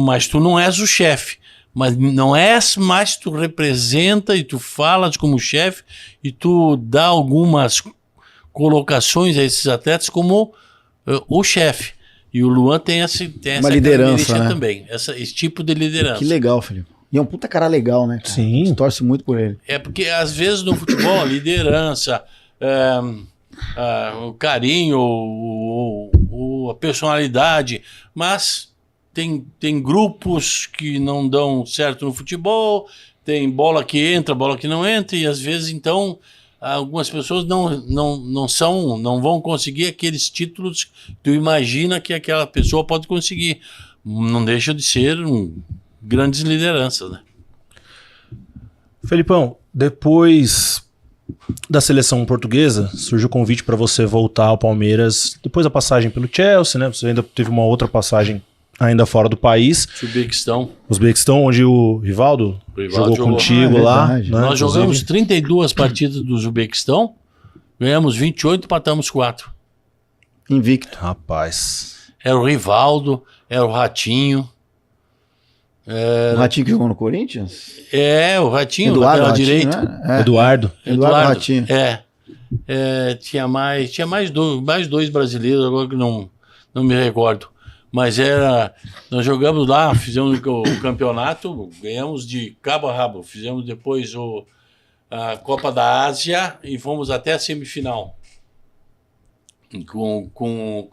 mas tu não és o chefe. Mas não é mais tu representa e tu falas como chefe e tu dá algumas colocações a esses atletas como o chefe. E o Luan tem essa liderança, né? também, esse tipo de liderança. Que legal, Felipe. E é um puta cara legal, né, cara? Sim. A gente torce muito por ele. É porque, às vezes, no futebol, a liderança, o carinho, a personalidade, mas tem grupos que não dão certo no futebol, tem bola que entra, bola que não entra, e às vezes, então, algumas pessoas não vão conseguir aqueles títulos que tu imagina que aquela pessoa pode conseguir. Não deixa de ser grandes lideranças, né? Felipão, depois da seleção portuguesa, surgiu o convite para você voltar ao Palmeiras, depois da passagem pelo Chelsea, né? Você ainda teve uma outra passagem ainda fora do país. Uzbequistão, onde o Rivaldo jogou contigo lá. Né? Nós jogamos 32 partidas do Uzbequistão, ganhamos 28 e empatamos 4. Invicto. Rapaz. Era o Rivaldo, era o Ratinho. O Ratinho que jogou no Corinthians? O Ratinho, Eduardo lateral Ratinho, direito. Né? Eduardo Ratinho. Tinha mais dois brasileiros, agora que não me recordo. Mas nós jogamos lá, fizemos o campeonato, ganhamos de cabo a rabo. Fizemos depois a Copa da Ásia e fomos até a semifinal. Com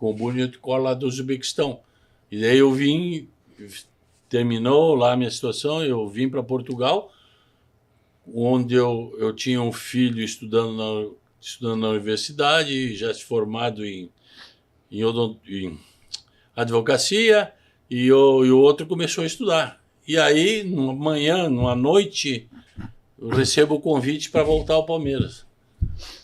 o Bonito Cor lá do Uzbequistão. E daí eu vim, terminou lá a minha situação, eu vim para Portugal, onde eu tinha um filho estudando na universidade, já se formado em advocacia, e o outro começou a estudar. E aí, numa noite, eu recebo o convite para voltar ao Palmeiras.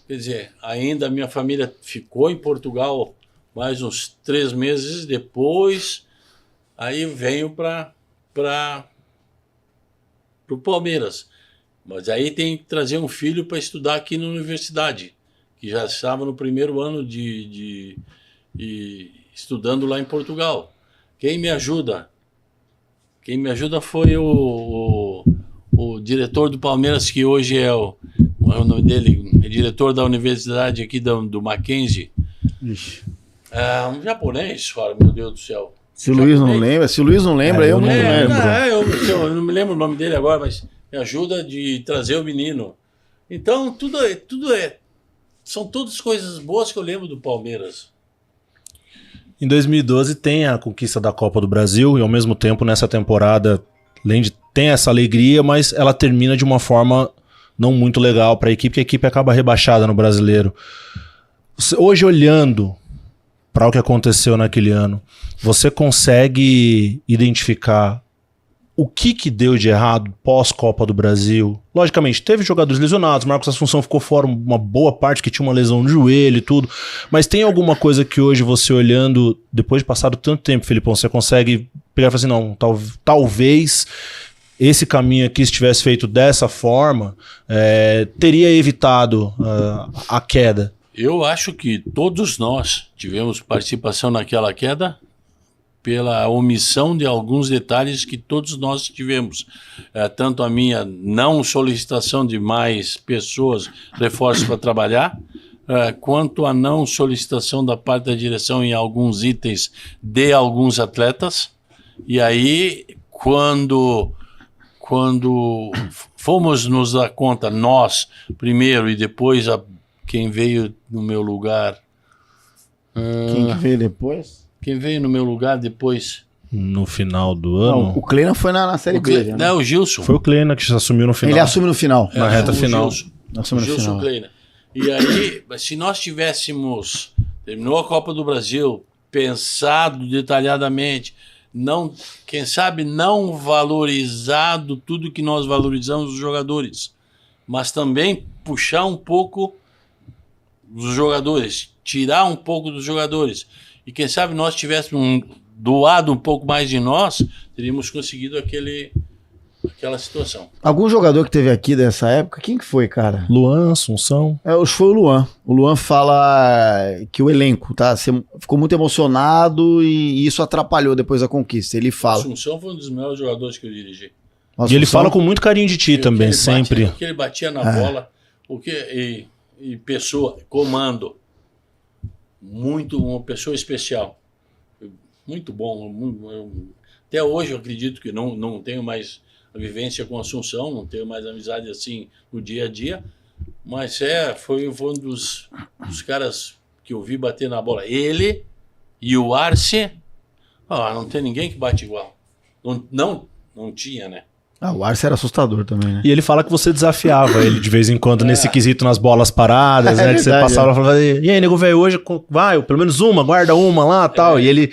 Quer dizer, ainda a minha família ficou em Portugal mais uns 3 meses depois, aí venho para o Palmeiras. Mas aí tem que trazer um filho para estudar aqui na universidade, que já estava no primeiro ano de estudando lá em Portugal. Quem me ajuda foi o diretor do Palmeiras, que hoje é o nome dele, é diretor da universidade aqui do Mackenzie. Um japonês, fala, meu Deus do céu. Se o Luiz não lembra, eu não lembro. Eu não me lembro o nome dele agora, mas me ajuda de trazer o menino. Então, são todas coisas boas que eu lembro do Palmeiras. Em 2012 tem a conquista da Copa do Brasil e ao mesmo tempo nessa temporada, além de tem essa alegria, mas ela termina de uma forma não muito legal para a equipe, porque a equipe acaba rebaixada no Brasileiro. Hoje, olhando para o que aconteceu naquele ano, você consegue identificar o que deu de errado pós-Copa do Brasil? Logicamente, teve jogadores lesionados, Marcos Assunção ficou fora uma boa parte, que tinha uma lesão no joelho e tudo, mas tem alguma coisa que hoje você olhando, depois de passado tanto tempo, Felipão, você consegue pegar e falar assim, não, talvez esse caminho aqui, se tivesse feito dessa forma, teria evitado a queda? Eu acho que todos nós tivemos participação naquela queda pela omissão de alguns detalhes que todos nós tivemos. Tanto a minha não solicitação de mais pessoas, reforços para trabalhar, quanto a não solicitação da parte da direção em alguns itens de alguns atletas. E aí, quando fomos nos dar conta, nós primeiro e depois quem veio no meu lugar... Quem que veio depois? Quem veio no meu lugar depois? No final do ano? Não, o Kleina foi na Série B. Né? Não, o Gilson. Foi o Kleina que assumiu no final. Ele assume no final. Na reta final. Assume no final. Kleina. E aí, se nós tivéssemos terminou a Copa do Brasil, pensado detalhadamente, quem sabe não valorizado tudo que nós valorizamos dos jogadores, mas também puxar um pouco dos jogadores, tirar um pouco dos jogadores. E quem sabe nós tivéssemos doado um pouco mais de nós, teríamos conseguido aquela situação. Algum jogador que teve aqui dessa época, quem que foi, cara? Luan, Assunção. Acho que foi o Luan. O Luan fala que o elenco, tá? Ficou muito emocionado e isso atrapalhou depois da conquista. Ele fala. Assunção foi um dos melhores jogadores que eu dirigi. E ele fala com muito carinho de ti também, sempre. O que ele batia na bola, e pessoa, comando. Uma pessoa especial. Muito bom. Até hoje eu acredito que não tenho mais a vivência com Assunção, não tenho mais amizade assim no dia a dia, mas foi um dos caras que eu vi bater na bola. Ele e o Arce, não tem ninguém que bate igual. Não tinha, né? O Arce era assustador também, né? E ele fala que você desafiava ele de vez em quando nesse quesito nas bolas paradas, né? Que você passava e falava, e aí, nego velho, hoje vai, pelo menos uma, guarda uma lá e tal. E ele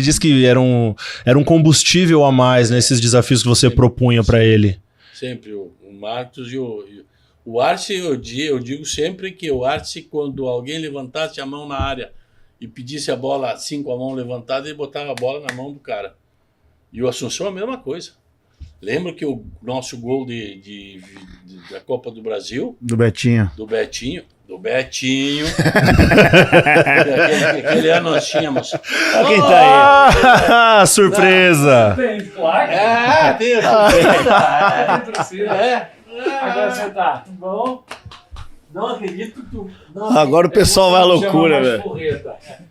disse que era um combustível a mais nesses desafios que você propunha pra ele. Sempre, o Marcos e o Arce, eu digo sempre que o Arce, quando alguém levantasse a mão na área e pedisse a bola assim com a mão levantada, ele botava a bola na mão do cara. E o Assunção a mesma coisa. Lembra que o nosso gol da Copa do Brasil? Do Betinho. Aquele ano nós tínhamos. Quem tá aí? Surpresa! Tem placa? Tem torcida. Agora você tá bom? Não acredito que tu... Agora o pessoal vai à loucura, velho.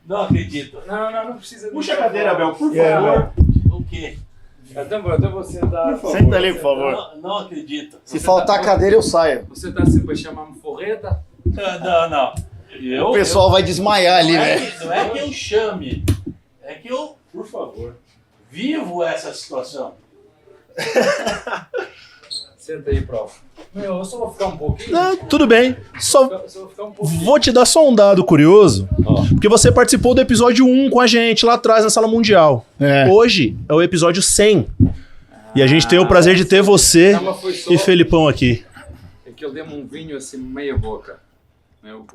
Não acredito. Não precisa... Puxa a cadeira, Abel, por favor. O quê? Então você tá... Senta ali, por favor. Não acredito. Se faltar a cadeira, eu saio. Você tá sempre a chamar-me forreta? Não. O pessoal vai desmaiar ali, velho. Não é que eu chame, é que eu, por favor, vivo essa situação. Senta aí, prof. Eu só vou ficar um pouquinho. Não, tudo bem. Só Vou ficar um pouquinho. vou te dar só um dado curioso. Porque você participou do episódio 1 com a gente lá atrás na Sala Mundial. Hoje é o episódio 100. E a gente tem o prazer de ter você e Felipão aqui. É que ele deu-me um vinho assim, meia boca.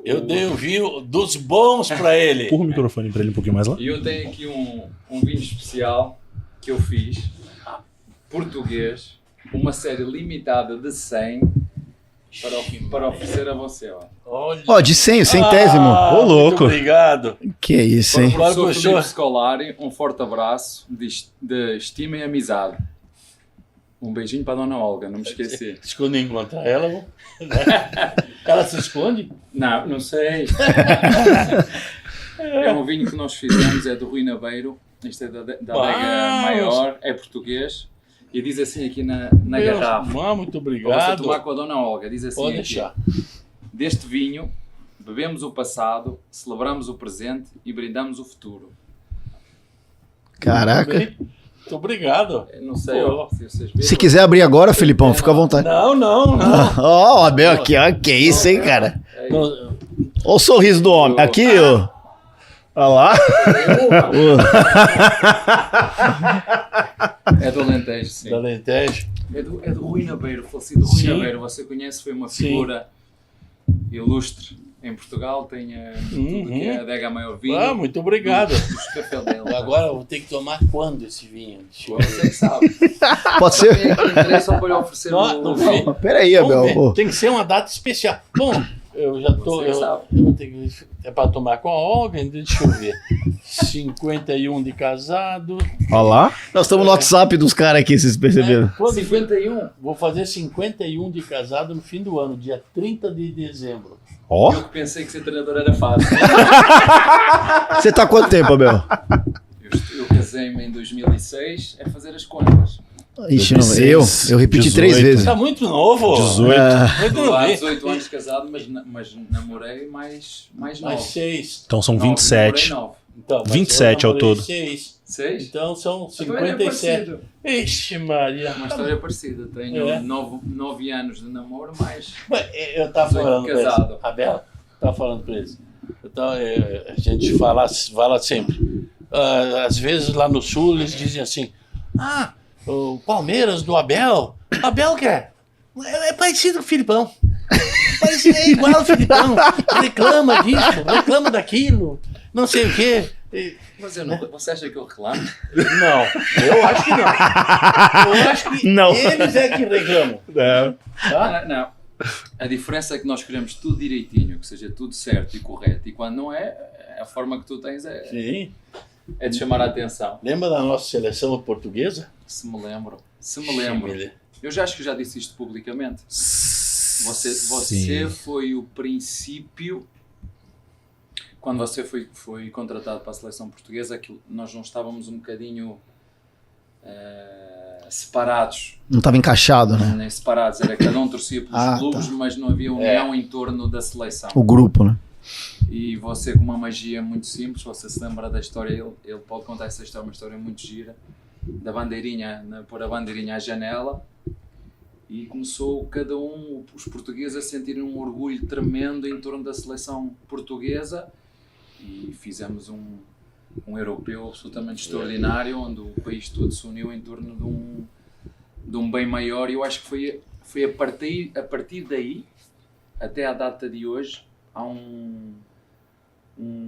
Eu dei o vinho dos bons pra ele. Empurra o microfone pra ele um pouquinho mais lá. E eu tenho aqui um vinho especial que eu fiz, português, uma série limitada de 100 para oferecer a você. Olha. De 100, centésimo. Ô, louco. Muito obrigado. Que é isso, hein? Para o Claro, professor professor. Filipe Scolari, um forte abraço de estima e amizade. Um beijinho para a dona Olga, não me esqueci. Quando encontrar ela, né? Ela se esconde? Não sei. É um vinho que nós fizemos, é do Rui Naveiro. Este é da Adega Maior, é português. E diz assim aqui na garrafa. Muito Para obrigado. você tomar com a dona Olga. Diz assim Pode aqui. deixar. Deste vinho, bebemos o passado, celebramos o presente e brindamos o futuro. Caraca. Muito obrigado. Eu não sei se vocês viram. Se quiser abrir agora, Felipão, fica à vontade. Não. Ó, o Abel aqui, ó. Que isso, hein, cara? Não, Olha o sorriso do homem. Aqui, ó. Olha lá. É do Alentejo, sim. da Alentejo. É do Rui Naveiro, falecido Rui Sim. Naveiro. Você conhece, foi uma Sim. figura ilustre em Portugal. Tem tudo que é a Adega Maior Vinho. Muito obrigado. Dos cafés dela. Agora eu vou ter que tomar quando esse vinho? Deixa eu Você que sabe. Pode ser? Tem aqui interesse para lhe oferecer Não vi. Peraí, Vamos Abel. ver. Pô. Tem que ser uma data especial. Bom, eu já tô. Você sabe. Eu tenho que, é para tomar com a Olga, deixa eu ver. 51 de casado. Olha lá. Nós estamos no WhatsApp dos caras aqui, vocês perceberam? Quando 51. Vou fazer 51 de casado no fim do ano, dia 30 de dezembro. Ó. Eu que pensei que ser treinador era fácil. Você tá há quanto tempo, Abel? Eu casei-me em 2006, é fazer as contas. Ixi, não, eu repeti 3 vezes. Tá muito novo. 18. Eu Estou não há vi. 18 anos casado, mas namorei mais Mais novo. 6. Então são Nove, 27. namorei 9. Então, mas 27 eu ao namorei todo. 6. 6? Então são Então é 57. parecido. Ixi, Maria. Uma história parecida. Tenho É. 9 anos de namoro, mais. Eu tava Sou falando pra eles. casado. A Bela tava falando pra eles. Então, a gente fala sempre. Às vezes lá no sul eles dizem assim: o Palmeiras do Abel. Abel quer. É parecido com o Filipão. É igual ao Filipão. Reclama disso, reclama daquilo. Não sei o quê. Mas eu não, você acha que eu reclamo? Não, eu acho que não. Eu acho que Não. eles é que reclamam. Tá? Não. A diferença é que nós queremos tudo direitinho, que seja tudo certo e correto. E quando não é, a forma que tu tens Sim. é de chamar a atenção. Lembra da nossa seleção portuguesa? Se me lembro. Eu já acho que já disse isto publicamente. Você foi o princípio, quando você foi contratado para a seleção portuguesa, que nós não estávamos um bocadinho separados. Não estava encaixado, né? Nem separados, era cada um torcia pelos clubes, mas não havia união em torno da seleção. O grupo, né? E você, com uma magia muito simples, você se lembra da história, ele pode contar essa história, uma história muito gira, da bandeirinha, pôr a bandeirinha à janela, e começou cada um, os portugueses, a sentirem um orgulho tremendo em torno da seleção portuguesa, e fizemos um europeu absolutamente extraordinário, onde o país todo se uniu em torno de um bem maior, e eu acho que foi a partir daí, até à data de hoje, há um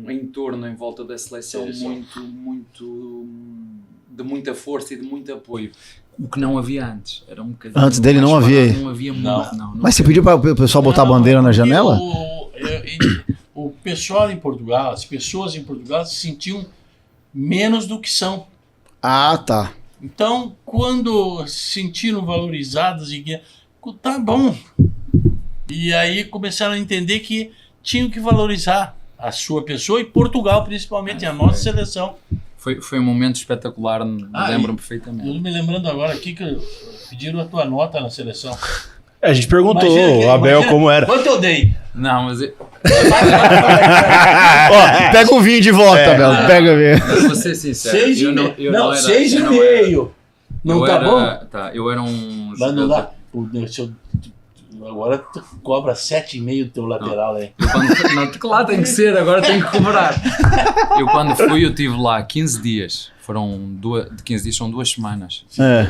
entorno em volta da seleção muito de muita força e de muito apoio. O que não havia antes. Era um bocadinho. Antes dele não havia. Não havia muito. Não, mas você pediu para o pessoal botar a bandeira na janela? O pessoal em Portugal, as pessoas em Portugal se sentiam menos do que são. Ah, tá. Então, quando se sentiram valorizadas e que tá bom. E aí começaram a entender que tinham que valorizar a sua pessoa e Portugal, principalmente, a nossa seleção. Foi um momento espetacular, lembro-me perfeitamente. Eu me lembrando agora aqui que pediram a tua nota na seleção. A gente perguntou, o Abel, como era. Quanto eu dei? Não, mas... Ó, pega o vinho de volta, Abel. Pega mesmo. Mas vou ser sincero. 6,5. Não tá bom? Tá, eu era um jogador... Agora tu cobra 7,5 do teu lateral aí. Claro, tem que ser, agora tenho que cobrar. Eu quando fui, eu estive lá 15 dias. De 15 dias são 2 semanas. É.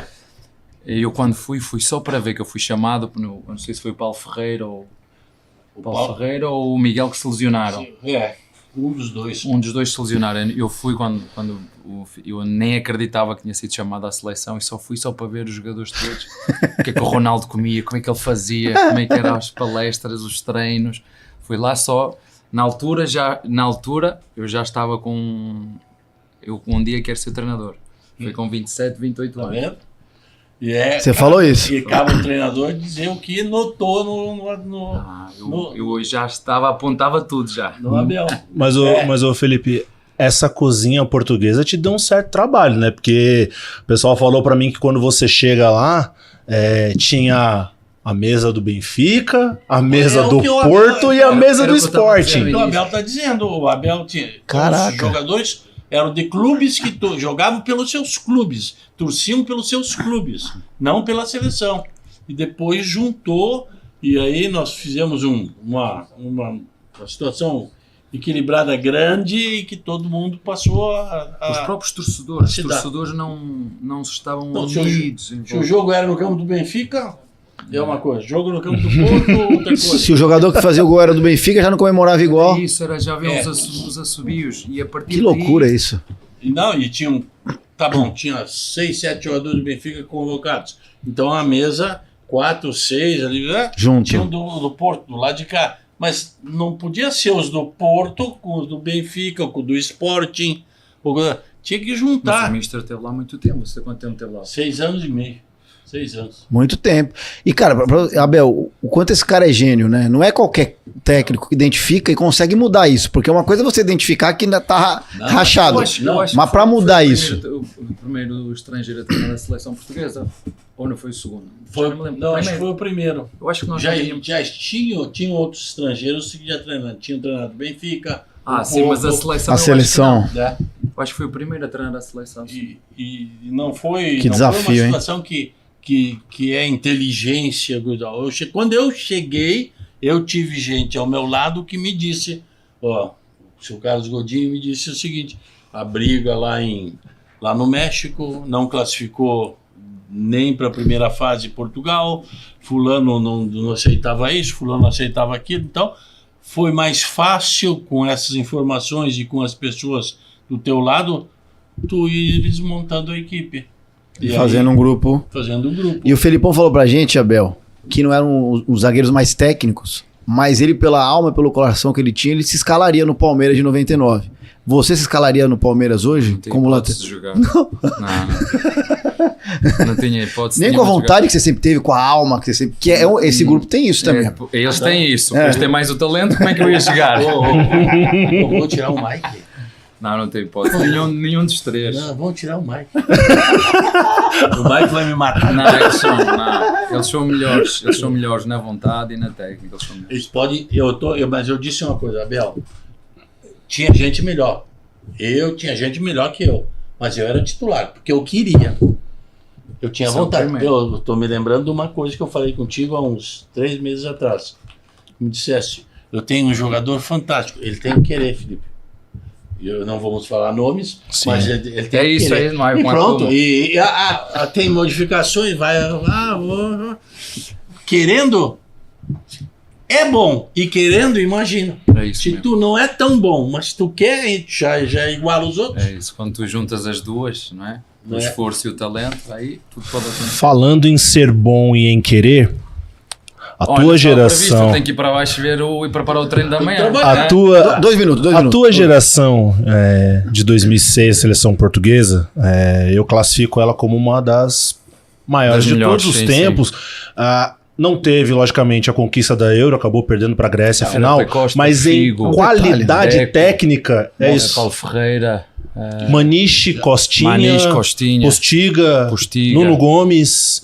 E eu quando fui só para ver, que eu fui chamado, não sei se foi o Paulo Ferreira ou o Miguel que se lesionaram. Um dos dois. Um dos dois se lesionaram. Eu fui quando eu nem acreditava que tinha sido chamado à seleção e só fui para ver os jogadores todos. O que é que o Ronaldo comia, como é que ele fazia, como é que eram as palestras, os treinos. Fui lá só. Na altura eu já estava com... Eu um dia quero ser treinador. Foi com 27, 28 anos. Tá vendo? Você falou isso. E cabe o treinador dizer o que notou eu já apontava tudo já. No Abel. Mas o Felipe, essa cozinha portuguesa te deu um certo trabalho, né? Porque o pessoal falou pra mim que quando você chega lá, tinha a mesa do Benfica, a mesa do Porto e a mesa do Sporting. O Abel tá dizendo, o Abel tinha... Caraca. Os jogadores eram de clubes que jogavam pelos seus clubes, torciam pelos seus clubes, não pela seleção. E depois juntou, e aí nós fizemos uma situação equilibrada grande e que todo mundo passou Os próprios torcedores não estavam unidos. Se o jogo era no campo do Benfica... É uma coisa, jogo no campo do Porto, outra coisa. Se o jogador que fazia o gol era do Benfica, já não comemorava igual. Isso, já havia os assobios. E a partir que loucura isso. E tinham, tinha 6, 7 jogadores do Benfica convocados. Então a mesa, 4, 6 ali, junto. Tinham do Porto, do lado de cá. Mas não podia ser os do Porto com os do Benfica, com o do Sporting. Tinha que juntar. Mas o Mister esteve lá muito tempo. Você quanto tempo esteve lá? 6 anos e meio. 6 anos. Muito tempo. E, cara, Abel, o quanto esse cara é gênio, né? Não é qualquer técnico que identifica e consegue mudar isso. Porque uma coisa é você identificar que ainda tá rachado. Mas para mudar isso... O primeiro estrangeiro a treinar a seleção portuguesa. Ou não foi o segundo? Acho que foi o primeiro. Eu acho que nós já tinham outros estrangeiros que já treinaram. Tinham treinado Benfica. Sim, mas a seleção... A seleção. Eu acho que foi o primeiro a treinar a seleção. E não foi... Que desafio, foi uma situação que é inteligência. Quando eu cheguei, eu tive gente ao meu lado que me disse, o seu Carlos Godinho me disse o seguinte: a briga lá no México não classificou nem para a primeira fase Portugal, fulano não aceitava isso, fulano não aceitava aquilo, então foi mais fácil com essas informações e com as pessoas do teu lado, tu ires montando a equipe. Fazendo um grupo. Fazendo um grupo. E o Felipão falou pra gente, Abel, que não eram os zagueiros mais técnicos, mas ele, pela alma e pelo coração que ele tinha, ele se escalaria no Palmeiras de 99. Você se escalaria no Palmeiras hoje? Não tinha hipótese de jogar. Não tinha hipótese. Nem com a vontade que você sempre teve, com a alma que você sempre... esse grupo tem isso também. Eles têm isso. Eles têm mais o talento, como é que eu ia chegar? Vou tirar o Mike. Não tem hipótese. Nenhum dos três. Não, vamos tirar o Mike. O Mike vai me matar. Eles são melhores. Eles são melhores na vontade e na técnica. Eles podem... Mas eu disse uma coisa, Abel. Tinha gente melhor. Tinha gente melhor que eu. Mas eu era titular, porque eu queria. Eu tinha vontade. Eu estou me lembrando de uma coisa que eu falei contigo há uns 3 meses atrás. Me disseste, eu tenho um jogador fantástico. Ele tem que querer, Felipe. Eu não vamos falar nomes, mas ele tem que querer. Isso aí, não é e pronto. Tem modificações, querendo... É bom, e querendo, imagina. É isso se mesmo. tu não é tão bom, mas tu quer, já iguala os outros. É isso, quando tu juntas as duas, não é? O esforço e o talento, aí tudo pode acontecer. Falando em ser bom e em querer, tua geração... Tem que ir para baixo ver e preparar o treino da manhã. Dois minutos. A tua geração de 2006, seleção portuguesa, eu classifico ela como uma das maiores de todos os tempos. Não teve, logicamente, a conquista da Euro, acabou perdendo para a Grécia final, mas em qualidade técnica é isso. Paulo Ferreira, Maniche, Costinha, Postiga, Nuno Gomes,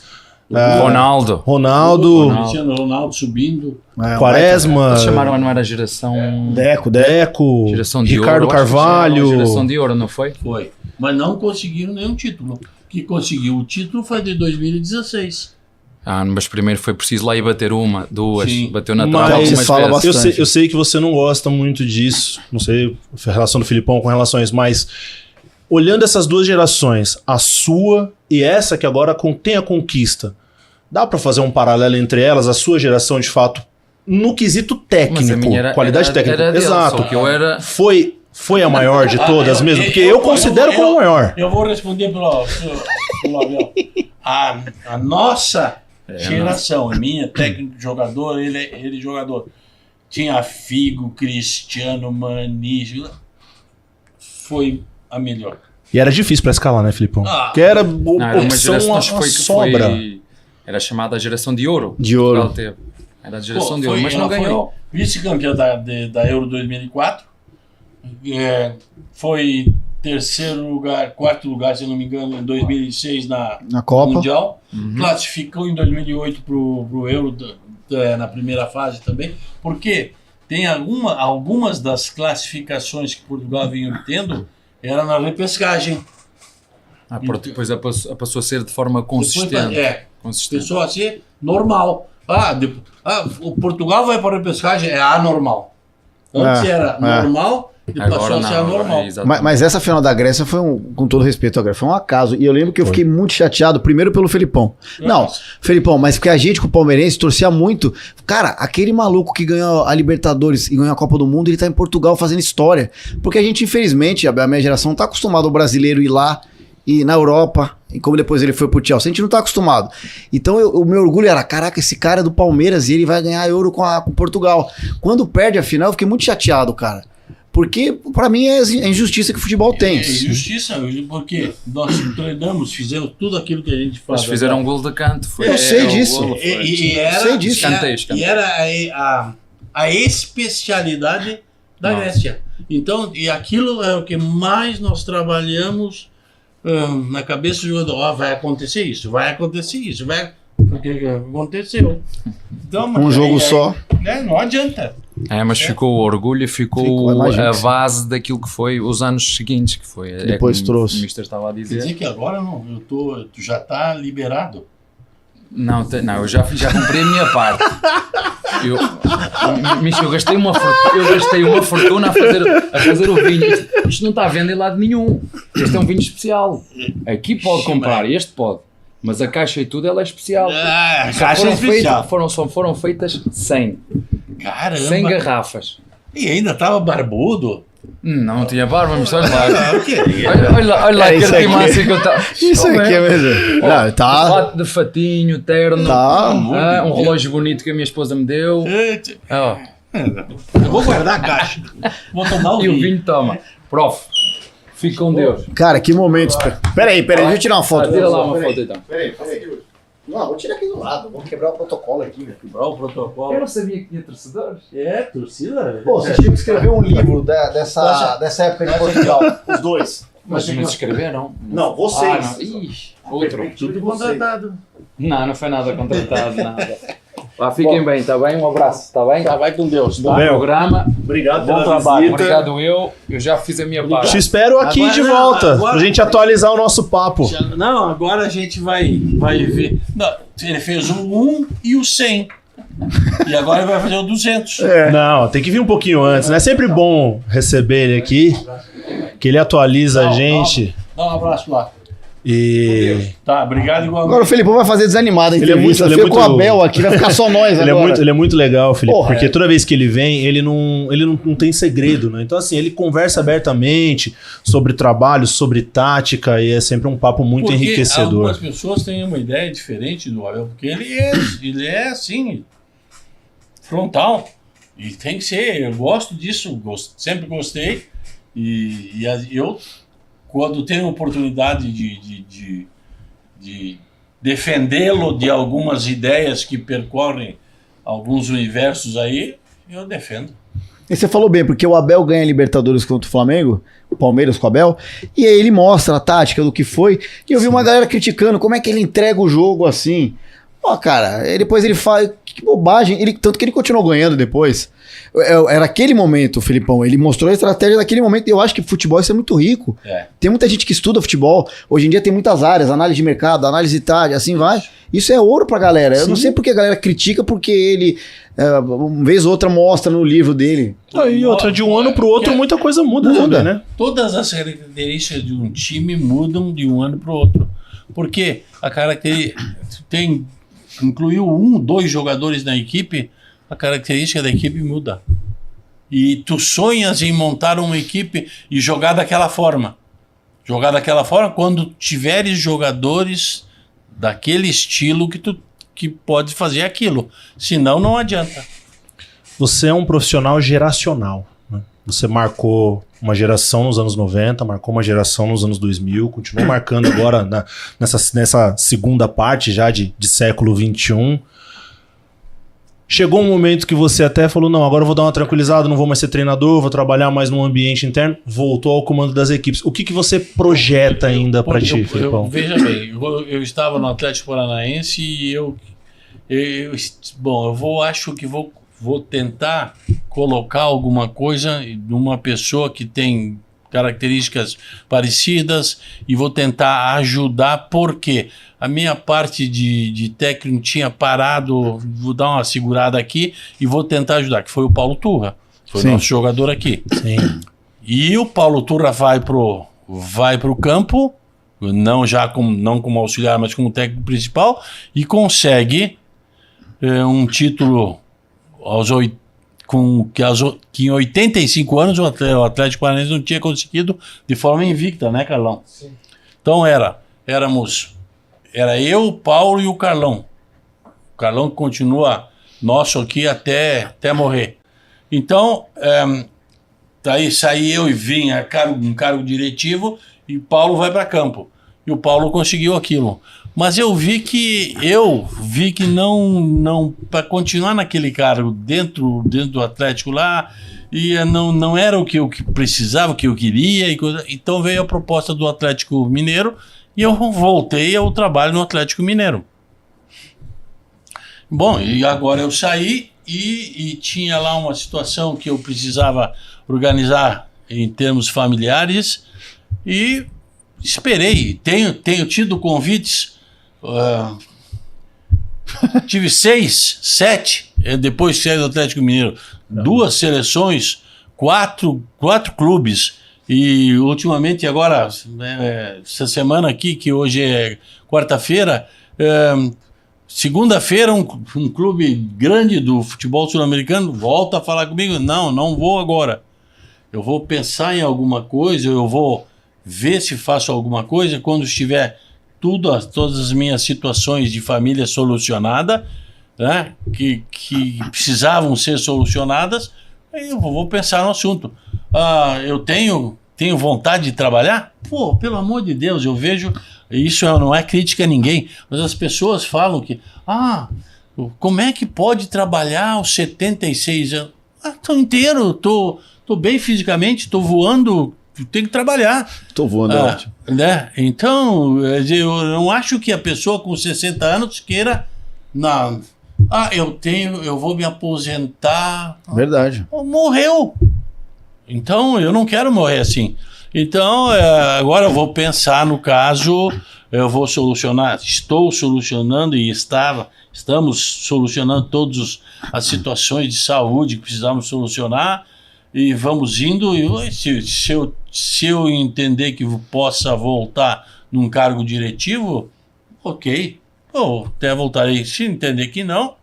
Ronaldo Cristiano Ronaldo subindo, Quaresma, eles chamaram, não era a geração Deco, geração de Ricardo Ouro, Carvalho, geração de Ouro, não foi? Foi, mas não conseguiram nenhum título. O que conseguiu o título foi de 2016. Mas primeiro foi preciso lá ir bater uma, duas, Sim. bateu na trave mas algumas vezes. Eu sei que você não gosta muito disso, não sei a relação do Filipão com relações, mas olhando essas duas gerações, a sua e essa que agora tem a conquista, dá pra fazer um paralelo entre elas, a sua geração de fato, no quesito técnico, qualidade técnica, exato, que eu era... Foi a maior de todas mesmo? Porque eu considero como a maior. Eu vou responder pelo Abel. A nossa geração, minha, técnico, jogador, ele jogador. Tinha Figo, Cristiano, Maniche. Foi a melhor. E era difícil pra escalar, né, Filipão? Porque era opção a sobra. Era chamada a geração de ouro. De ouro. Era a geração de ouro, mas não ganhou. Vice-campeão da Euro 2004. Foi quarto lugar, se não me engano, em 2006 na Copa Mundial. Classificou em 2008 pro Euro na primeira fase também, porque tem algumas das classificações que Portugal vinha obtendo era na repescagem. Depois passou a ser de forma consistente. Passou a ser normal. O Portugal vai para a repescagem, é anormal. Antes era normal. E passou a ser anormal. Mas essa final da Grécia foi com todo respeito à Grécia, foi um acaso. E eu lembro que eu fiquei muito chateado, primeiro pelo Felipão. Não, Felipão, mas porque a gente com o palmeirense torcia muito. Cara, aquele maluco que ganhou a Libertadores e ganhou a Copa do Mundo, ele tá em Portugal fazendo história. Porque a gente, infelizmente, a minha geração não tá acostumado ao brasileiro ir lá e na Europa, e como depois ele foi pro Chelsea, a gente não tá acostumado. Então o meu orgulho era, caraca, esse cara é do Palmeiras e ele vai ganhar Euro com Portugal. Quando perde a final, eu fiquei muito chateado, cara. Porque, pra mim, é a injustiça que o futebol tem. É injustiça, porque nós treinamos, fizemos tudo aquilo que a gente faz. Eles fizeram um gol de canto. Eu sei disso. E era a especialidade da Grécia. Então, e aquilo é o que mais nós trabalhamos na cabeça do jogador. Vai acontecer isso, porque aconteceu. Então, jogo só. Não adianta. Mas ficou o orgulho, ficou a base daquilo que foi os anos seguintes, que foi. Depois trouxe. O Mister estava a dizer. Quer dizer que agora tu já está liberado? Não, eu já cumpri a minha parte. Eu gastei uma fortuna a fazer o vinho. Isto não está à venda em lado nenhum. Este é um vinho especial. Aqui pode comprar, este pode. Mas a caixa e tudo, ela é especial. A caixa é especial. Foram feitas 100. Caramba. 100 garrafas. E ainda estava barbudo? Não tinha barba, mas olha lá. Olha lá É, que isso aqui. artimança que eu estava. Isso aqui é mesmo. Não, tá. Fato de fatinho, terno, Tá. um relógio bonito que a minha esposa me deu. Ó, Eu vou guardar a caixa. Vou tomar e o vinho toma. Prof, fica com Deus. Cara, que momento. Peraí, deixa eu tirar uma foto. Tira lá uma foto então. Peraí. Não, vou tirar aqui do lado. Vamos quebrar o protocolo aqui, velho. Quebrar o protocolo. Eu não sabia que tinha torcedores. É, torcida. Pô, vocês tinham que escrever um livro dessa época de Portugal. Os dois. Mas não escreveram? Não, vocês. Ah, não. Ixi, outro. Tudo contratado. Não foi nada contratado, nada. Fiquem bem, tá bem? Um abraço, está bem? Tá, vai com Deus. Bom programa. Obrigado Bom pela trabalho. visita. Obrigado eu já fiz a minha parte. Te espero aqui Agora de não, volta, agora- pra gente atualizar o nosso papo. Não, agora a gente vai ver. Não, ele fez o 1 e o 100. E agora ele vai fazer o 200. Não, tem que vir um pouquinho antes, né? É sempre bom receber ele aqui, que ele atualiza a gente. Dá um abraço lá. E Tá, obrigado igualmente. Agora o Felipão vai fazer desanimado a Ele é muito- entrevista. ele é Fica com o muito- Abel aqui, vai ficar só nós agora. ele é muito legal, Felipe, Porra, porque toda vez que ele vem, ele não tem segredo, né? Então, assim, ele conversa abertamente sobre trabalho, sobre tática, e é sempre um papo muito Porque enriquecedor. algumas pessoas têm uma ideia diferente do Abel, porque ele é assim, frontal. E tem que ser, eu gosto disso, sempre gostei. Eu, quando tenho oportunidade de defendê-lo de algumas ideias que percorrem alguns universos aí, eu defendo. E você falou bem, porque o Abel ganha a Libertadores contra o Flamengo, o Palmeiras com o Abel, e aí ele mostra a tática do que foi, e eu vi uma galera criticando como é que ele entrega o jogo assim. Pô, cara, aí depois ele fala, que bobagem, tanto que ele continuou ganhando depois. Era aquele momento, Felipão, ele mostrou a estratégia daquele momento, e eu acho que futebol isso é muito rico. É. Tem muita gente que estuda futebol, hoje em dia tem muitas áreas, análise de mercado, análise de tática, assim vai. Isso é ouro pra galera. Eu não sei porque a galera critica, porque ele, uma vez ou outra, mostra no livro dele. E outra, de um ano pro outro, muita coisa muda, Muda. também, né? Todas as características de um time mudam de um ano para o outro. Porque a característica incluiu 2 jogadores na equipe, a característica da equipe muda. E tu sonhas em montar uma equipe e jogar daquela forma. Jogar daquela forma quando tiveres jogadores daquele estilo que pode fazer aquilo. Senão, não adianta. Você é um profissional geracional, né? Você marcou uma geração nos anos 90, marcou uma geração nos anos 2000, continuou marcando agora nessa segunda parte já de século XXI. Chegou um momento que você até falou, não, agora eu vou dar uma tranquilizada, não vou mais ser treinador, vou trabalhar mais no ambiente interno, voltou ao comando das equipes. O que você projeta ainda para ti, Felipão? Veja bem, eu estava no Atlético Paranaense e acho que vou tentar colocar alguma coisa de uma pessoa que tem características parecidas e vou tentar ajudar, porque a minha parte de técnico tinha parado, vou dar uma segurada aqui e vou tentar ajudar, que foi o Paulo Turra, foi Sim. nosso jogador aqui. Sim. E o Paulo Turra vai pro campo, não como auxiliar, mas como técnico principal, e consegue um título que em 85 anos o Atlético Paranaense não tinha conseguido de forma invicta, né, Carlão? Sim. Então era eu, o Paulo e o Carlão. O Carlão continua nosso aqui até morrer. Então, daí saí eu e vim um cargo diretivo e o Paulo vai para campo. E o Paulo conseguiu aquilo. Mas eu vi que não para continuar naquele cargo dentro do Atlético lá, não era o que eu precisava, o que eu queria. Então veio a proposta do Atlético Mineiro e eu voltei ao trabalho no Atlético Mineiro. Bom, e agora eu saí e tinha lá uma situação que eu precisava organizar em termos familiares e esperei. Tenho tido convites. Tive 6, 7 depois que saí do Atlético Mineiro, 2 seleções, 4 clubes e ultimamente agora essa semana aqui, que hoje é quarta-feira, segunda-feira um clube grande do futebol sul-americano volta a falar comigo, não vou agora. Eu vou pensar em alguma coisa, eu vou ver se faço alguma coisa quando estiver todas as minhas situações de família solucionadas, né, que precisavam ser solucionadas, aí eu vou pensar no assunto. Eu tenho vontade de trabalhar? Pô, pelo amor de Deus, eu vejo, isso não é crítica a ninguém, mas as pessoas falam que, como é que pode trabalhar aos 76 anos? Tô inteiro, tô bem fisicamente, tô voando, tenho que trabalhar. Tô voando, ótimo. Né? Então, eu não acho que a pessoa com 60 anos queira, eu vou me aposentar. Verdade. Morreu. Então, eu não quero morrer assim. Então, agora eu vou pensar no caso, eu vou solucionar, estou solucionando e estamos solucionando todas as situações de saúde que precisamos solucionar e vamos indo. E se eu entender que possa voltar num cargo diretivo, ok, eu até voltarei. Se entender que não,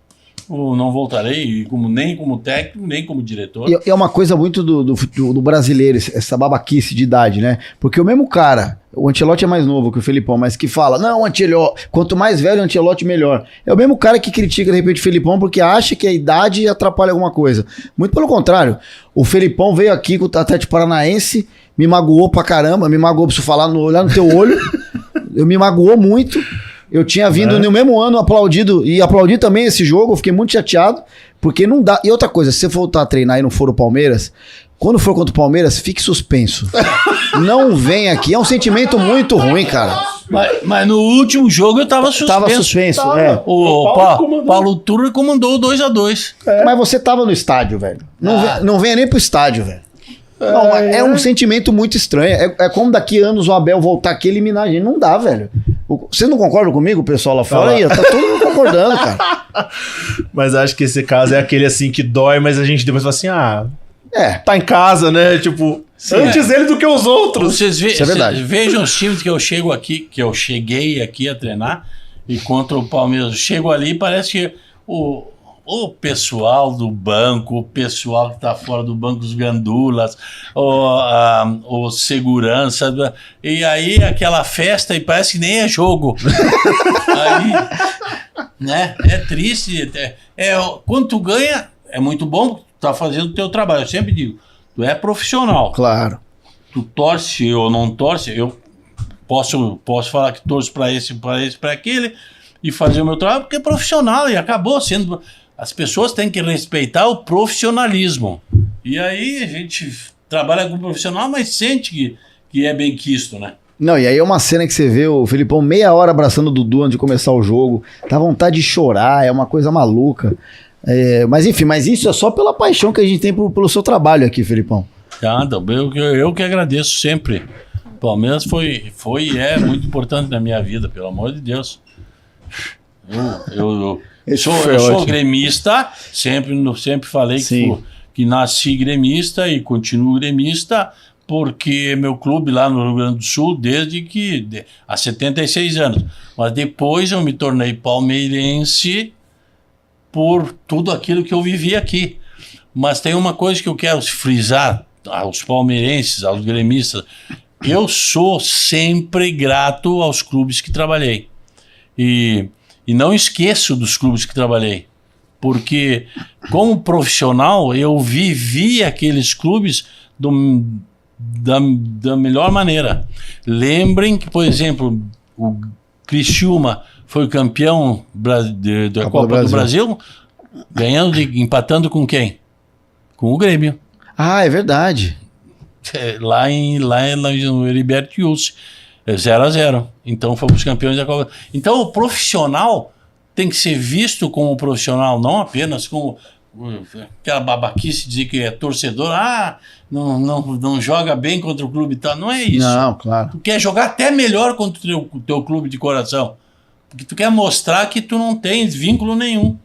eu não voltarei nem como técnico, nem como diretor. E é uma coisa muito do brasileiro, essa babaquice de idade, né? Porque o mesmo cara, o Ancelotti é mais novo que o Felipão, mas que fala, não, Ancelotti, quanto mais velho o Ancelotti, melhor. É o mesmo cara que critica, de repente, o Felipão porque acha que a idade atrapalha alguma coisa. Muito pelo contrário. O Felipão veio aqui com o Atlético Paranaense, me magoou pra caramba, preciso falar, olhar no teu olho, me magoou muito. Eu tinha vindo no mesmo ano aplaudido e aplaudi também esse jogo, eu fiquei muito chateado, porque não dá. E outra coisa, se você voltar a treinar e não for o Palmeiras, quando for contra o Palmeiras, fique suspenso. Não vem aqui, é um sentimento muito ruim, cara. Mas no último jogo eu tava suspenso. Tava suspenso, O Paulo Turra comandou o 2-2. Mas você tava no estádio, velho. Não venha nem pro estádio, velho. Não, é um sentimento muito estranho. É como daqui a anos o Abel voltar aqui e eliminar a gente. Não dá, velho. Vocês não concordam comigo, o pessoal lá fora? Aí, tá todo mundo concordando, cara. Mas acho que esse caso é aquele assim que dói, mas a gente depois fala assim, tá em casa, né? Tipo, antes ele do que os outros. Isso é verdade. Vocês vejam os times que eu cheguei aqui a treinar, e contra o Palmeiras, eu chego ali e parece que o pessoal do banco, o pessoal que está fora do banco, os gandulas, o segurança, e aí aquela festa e parece que nem é jogo. Aí, né, é triste. Quando tu ganha, é muito bom, tu tá fazendo o teu trabalho. Eu sempre digo, tu é profissional. Claro. Tu torce ou não torce, eu posso falar que torço para esse, para aquele, e fazer o meu trabalho, porque é profissional, e acabou sendo... As pessoas têm que respeitar o profissionalismo. E aí a gente trabalha com profissional, mas sente que é bem quisto, né? Não, e aí é uma cena que você vê o Felipão meia hora abraçando o Dudu antes de começar o jogo. Dá vontade de chorar, é uma coisa maluca. Mas enfim, mas isso é só pela paixão que a gente tem pelo seu trabalho aqui, Felipão. Eu que agradeço sempre. O Palmeiras foi e é muito importante na minha vida, pelo amor de Deus. Eu sou gremista, sempre falei que nasci gremista e continuo gremista, porque meu clube lá no Rio Grande do Sul, há 76 anos. Mas depois eu me tornei palmeirense por tudo aquilo que eu vivi aqui. Mas tem uma coisa que eu quero frisar aos palmeirenses, aos gremistas. Eu sou sempre grato aos clubes que trabalhei. E não esqueço dos clubes que trabalhei, porque como profissional eu vivi aqueles clubes da melhor maneira. Lembrem que, por exemplo, o Criciúma foi campeão da Copa do Brasil, empatando com quem? Com o Grêmio. Ah, é verdade. Lá no Heriberto Wilson. 0-0. Então fomos campeões da Copa. Então o profissional tem que ser visto como profissional, não apenas como aquela babaquice de dizer que é torcedor, não joga bem contra o clube e tal. Não é isso. Não, claro. Tu quer jogar até melhor contra o teu clube de coração. Porque tu quer mostrar que tu não tem vínculo nenhum.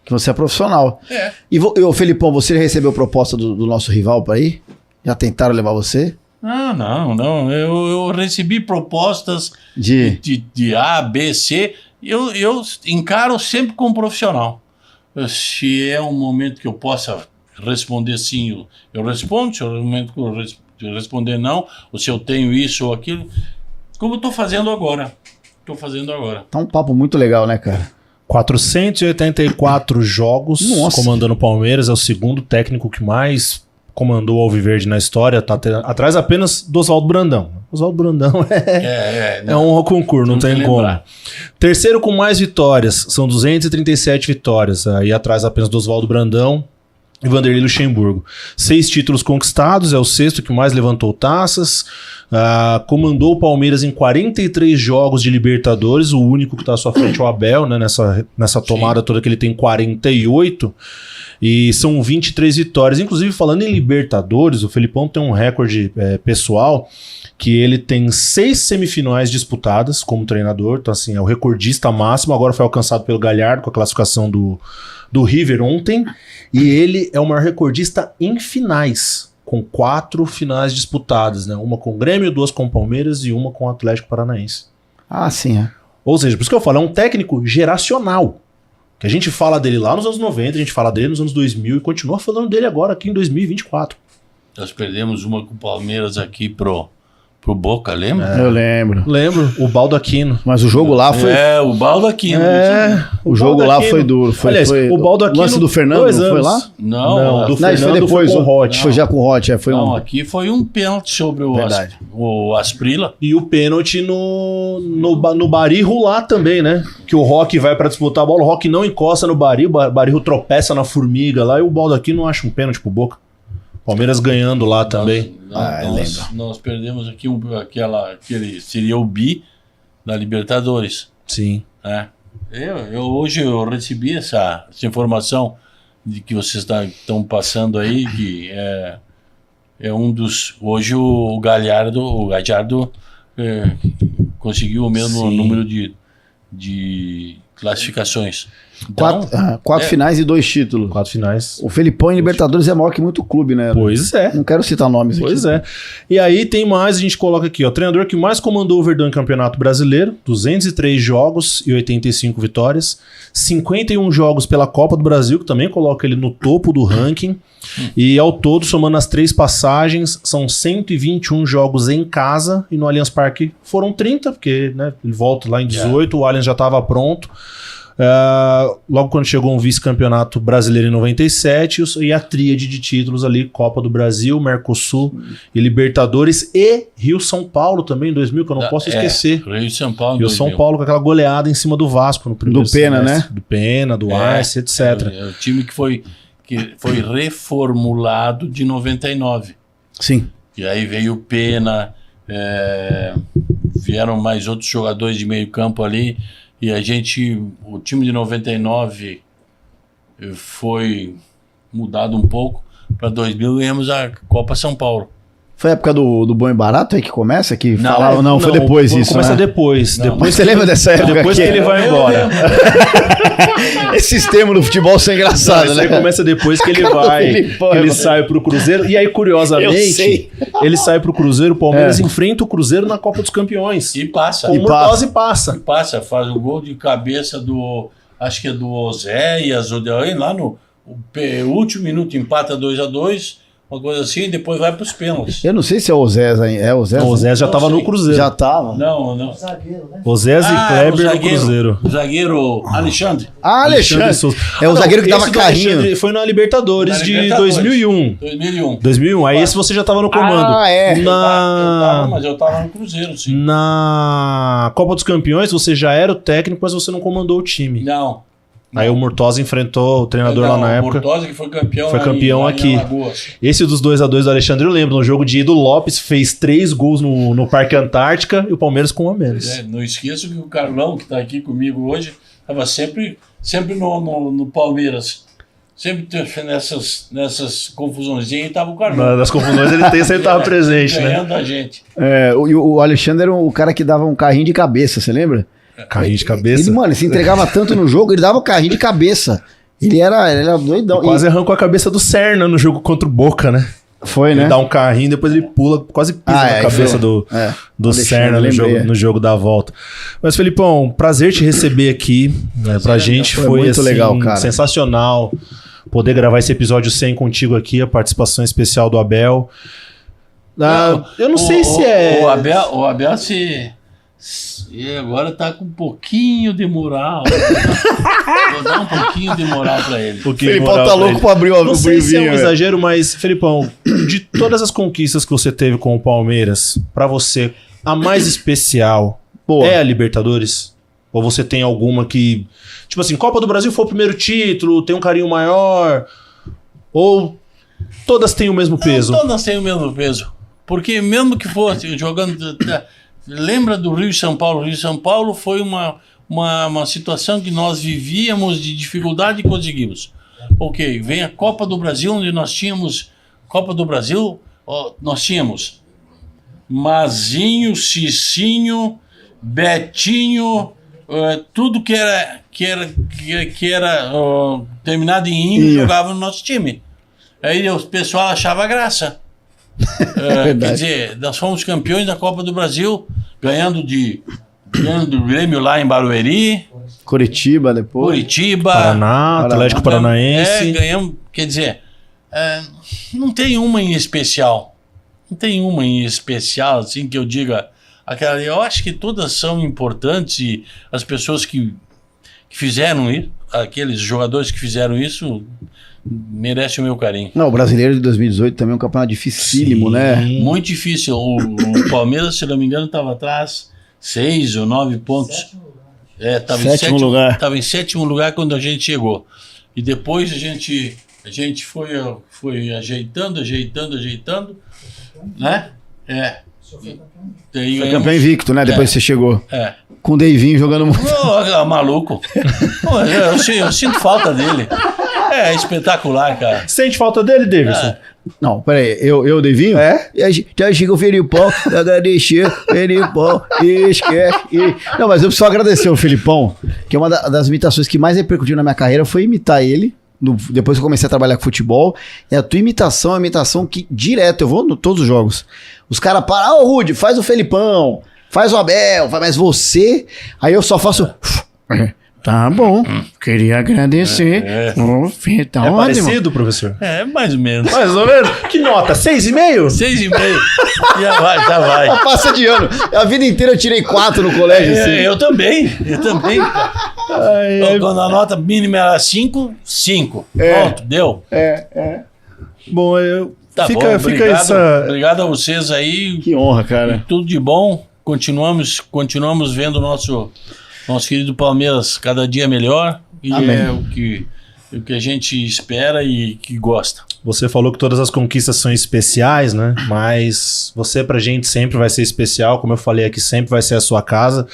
Que você é profissional. E Felipão, você recebeu proposta do nosso rival para ir? Já tentaram levar você? Não. Eu recebi propostas de A, B, C. Eu encaro sempre como profissional. Se é um momento que eu possa responder sim, eu respondo. Se eu responder não, ou se eu tenho isso ou aquilo, como eu estou fazendo agora. Tá um papo muito legal, né, cara? 484 jogos comandando o Palmeiras, é o segundo técnico que mais comandou o Alviverde na história, tá atrás apenas do Oswaldo Brandão. Oswaldo Brandão é um concurso, não tem como. Terceiro com mais vitórias, são 237 vitórias, aí atrás apenas do Oswaldo Brandão e Vanderlei Luxemburgo. 6 títulos conquistados, é o sexto que mais levantou taças. Comandou o Palmeiras em 43 jogos de Libertadores, o único que está à sua frente é o Abel, né, nessa tomada toda que ele tem 48, e são 23 vitórias. Inclusive, falando em Libertadores, o Felipão tem um recorde pessoal, que ele tem 6 semifinais disputadas como treinador, então assim, é o recordista máximo, agora foi alcançado pelo Galhardo com a classificação do River ontem, e ele é o maior recordista em finais, com 4 finais disputadas, né? Uma com o Grêmio, 2 com o Palmeiras e uma com o Atlético Paranaense. Ah, sim, é. Ou seja, por isso que eu falo, é um técnico geracional. Que a gente fala dele lá nos anos 90, a gente fala dele nos anos 2000 e continua falando dele agora aqui em 2024. Nós perdemos uma com o Palmeiras aqui pro Boca, lembra? Eu lembro. Lembro, o Baldaquino. Mas o jogo lá foi... o Baldaquino. O jogo lá foi duro. Aliás, o Baldaquino... Lance do Fernando, não foi lá? Não, do Fernando foi depois. Foi com o Roth. Foi já com o Roth. Aqui foi um pênalti sobre o Asprila. E o pênalti no Barirro lá também, né? Que o Roque vai pra disputar a bola, o Roque não encosta no Barirro, o Barirro tropeça na formiga lá e o Baldaquino acha um pênalti pro Boca. Palmeiras ganhando lá também. Nós perdemos aqui aquele seria o bi da Libertadores. Sim. Hoje eu recebi essa informação de que vocês estão passando aí, que é um dos... Hoje o Galhardo conseguiu o mesmo número de classificações. Então, 4 finais e 2 títulos. 4 finais. O Felipão em Libertadores é maior que muito clube, né? Pois é. Não quero citar nomes aqui. Pois é. E aí tem mais, a gente coloca aqui, ó, treinador que mais comandou o Verdão em Campeonato Brasileiro, 203 jogos e 85 vitórias, 51 jogos pela Copa do Brasil, que também coloca ele no topo do ranking, e ao todo, somando as 3 passagens, são 121 jogos em casa, e no Allianz Parque foram 30, porque né, ele volta lá em 18, o Allianz já estava pronto. Logo quando chegou um vice-campeonato brasileiro em 97 e a tríade de títulos ali, Copa do Brasil, Mercosul e Libertadores e Rio-São Paulo também em 2000, que eu não posso esquecer. Rio-São Paulo em Rio-São Paulo com aquela goleada em cima do Vasco no primeiro do Pena, semestre. né? Do Pena, do Arce, etc. O time que foi reformulado de 99. Sim. E aí veio o Pena, vieram mais outros jogadores de meio campo ali. E o time de 99 foi mudado um pouco. Para 2000 ganhamos a Copa São Paulo. Foi a época do Bom e Barato aí que começa? Que falavam, não, foi depois isso, começa né? depois. Depois você lembra dessa época? Depois que ele vai embora. Esses termos do futebol são engraçados, né? Aí começa depois que ele vai, que ele sai pro Cruzeiro. E aí, curiosamente, ele sai pro Cruzeiro, o Palmeiras enfrenta o Cruzeiro na Copa dos Campeões. E passa. Com o Murtosa e passa. Faz o gol de cabeça acho que é do Oséias, lá no último minuto empata 2-2. Uma coisa assim, depois vai para os pênaltis. Eu não sei se é o Osés aí. É o Osés? O Osés já estava no Cruzeiro. Já estava? Não. O zagueiro, né? Osés e Kleber no Cruzeiro. O zagueiro Alexandre. Alexandre Souza. É o zagueiro que dava carrinho. Foi na Libertadores de 2001. 2001. Aí esse você já estava no comando. Mas eu estava no Cruzeiro, sim. Na Copa dos Campeões você já era o técnico, mas você não comandou o time. Não. Aí o Murtosa enfrentou o treinador lá na época. O Murtosa que foi campeão. Foi campeão aqui. Esse dos 2-2 do Alexandre eu lembro. No jogo de ida, o Lopes fez 3 gols no Parque Antártica e o Palmeiras com 1 a menos. Não esqueço que o Carlão, que está aqui comigo hoje, estava sempre no Palmeiras. Sempre nessas confusõezinhas estava o Carlão. Nas confusões ele sempre estava presente, ganhando a gente. O Alexandre era o cara que dava um carrinho de cabeça, você lembra? Carrinho de cabeça? Ele se entregava tanto no jogo, ele dava o carrinho de cabeça. Ele era doidão. Quase arrancou a cabeça do Serna no jogo contra o Boca, né? Foi, né? Ele dá um carrinho, depois ele pula, quase pisa na cabeça do Serna no jogo da volta. Mas, Felipão, prazer te receber aqui. Pra gente foi muito assim, legal, cara. Sensacional. poder gravar esse episódio 100 contigo aqui, a participação especial do Abel. Eu não sei se é... O Abel e agora tá com um pouquinho de moral. Vou dar um pouquinho de moral pra ele. O Felipão tá louco pra abrir o Não sei se é um exagero, mas, Felipão, de todas as conquistas que você teve com o Palmeiras, pra você, a mais especial é a Libertadores? Ou você tem alguma que... Tipo assim, Copa do Brasil foi o primeiro título, tem um carinho maior? Ou todas têm o mesmo peso? Não, todas têm o mesmo peso. Porque mesmo que fosse jogando... Lembra do Rio e São Paulo? O Rio e São Paulo foi uma situação que nós vivíamos de dificuldade e conseguimos. Ok, vem a Copa do Brasil, onde nós tínhamos... Copa do Brasil, nós tínhamos Mazinho, Cicinho, Betinho, tudo que era terminado em inho jogava no nosso time. Aí o pessoal achava graça. Quer dizer, nós fomos campeões da Copa do Brasil, ganhando do Grêmio lá em Barueri, Curitiba depois, Paraná, Atlético Paranaense. Ganhamos, quer dizer, não tem uma em especial. Não tem uma em especial, assim, que eu diga... Eu acho que todas são importantes e as pessoas que fizeram isso, aqueles jogadores que fizeram isso, merecem o meu carinho. Não, o Brasileiro de 2018 também é um campeonato dificílimo, né? Muito difícil. O Palmeiras, se não me engano, estava atrás 6 ou 9 pontos. Estava em sétimo lugar quando a gente chegou. E depois a gente foi ajeitando, né? Foi campeão invicto, né? Depois você chegou. Com o Deivinho jogando muito. Maluco. Eu sinto falta dele. É espetacular, cara. Sente falta dele, Davidson? Não, peraí. Eu Deivinho? Já chega o Felipão, agradecer, Felipão, esquece. Não, mas eu preciso agradecer o Felipão, que é uma das imitações que mais repercutiu na minha carreira, foi imitar ele. Depois que eu comecei a trabalhar com futebol, a tua imitação é uma imitação que direto, eu vou em todos os jogos. Os caras param, Rudy, faz o Felipão, faz o Abel, mas você... Aí eu só faço... Tá bom, queria agradecer. Tá ótimo. Parecido, professor? Mais ou menos. Mais ou menos? Que nota? 6,5? 6,5. Já vai. Passa de ano. A vida inteira eu tirei 4 no colégio. Assim. Eu também. Quando a nota mínima era 5, 5. Pronto, deu. Bom, fica obrigado, essa... Obrigado a vocês aí. Que honra, cara. Tudo de bom. Continuamos vendo o nosso querido Palmeiras cada dia melhor. E Amém. É o que a gente espera e que gosta. Você falou que todas as conquistas são especiais, né? Mas você pra gente sempre vai ser especial. Como eu falei aqui, sempre vai ser a sua casa.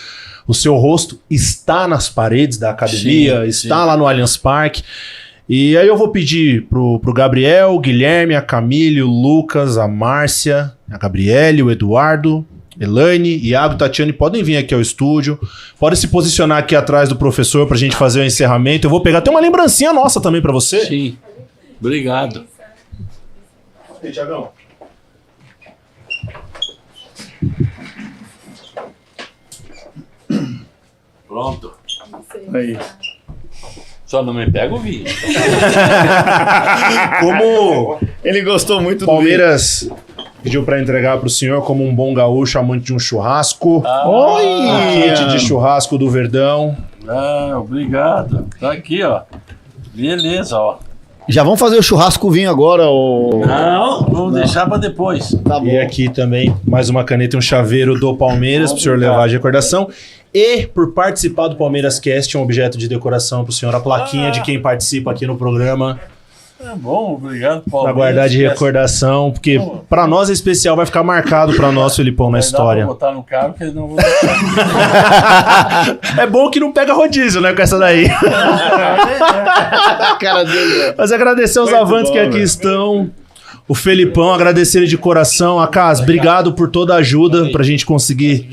O seu rosto está nas paredes da academia, está lá no Allianz Parque. E aí eu vou pedir pro Gabriel, o Guilherme, a Camille, o Lucas, a Márcia, a Gabriele, o Eduardo, Elaine, Iago, Tatiane, podem vir aqui ao estúdio. Podem se posicionar aqui atrás do professor pra gente fazer o encerramento. Eu vou pegar até uma lembrancinha nossa também pra você. Sim. Obrigado. E aí, Thiagão? Pronto. Aí. Só não me pega o vinho. Como ele gostou muito do Palmeiras pediu para entregar para o senhor como um bom gaúcho, amante de um churrasco. Kit de churrasco do Verdão. Obrigado. Tá aqui, ó. Beleza, ó. Já vamos fazer o churrasco com vinho agora, Não, vamos deixar para depois. Tá bom. E aqui também mais uma caneta e um chaveiro do Palmeiras para o senhor levar de recordação. E por participar do Palmeiras Cast, um objeto de decoração para o senhor, a plaquinha de quem participa aqui no programa. Bom, obrigado, Paulo. Para guardar de recordação, porque para nós é especial, vai ficar marcado para nós, Felipão, na história. Vou botar no carro que eles não vão. É bom que não pega rodízio, né, com essa daí. Cara dele. Mas agradecer aos avantes que aqui estão. O Felipão, agradecer ele de coração. Acas, obrigado por toda a ajuda pra gente conseguir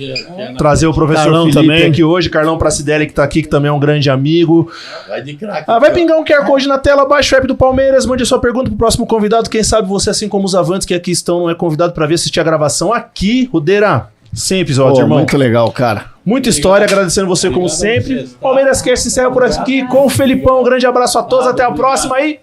trazer o professor Carlão Felipe também aqui hoje. Carlão Pracidelli que tá aqui, que também é um grande amigo. Vai de craque. Vai pingar um QR Code na tela, baixa o app do Palmeiras, mande a sua pergunta pro próximo convidado. Quem sabe você, assim como os avantes que aqui estão, não é convidado pra vir assistir a gravação aqui. Rudeira, sem episódio, irmão. Muito legal, cara. Muita história, agradecendo você como sempre. Palmeiras quer se encerra por aqui com o Felipão. Um grande abraço a todos, até a próxima aí.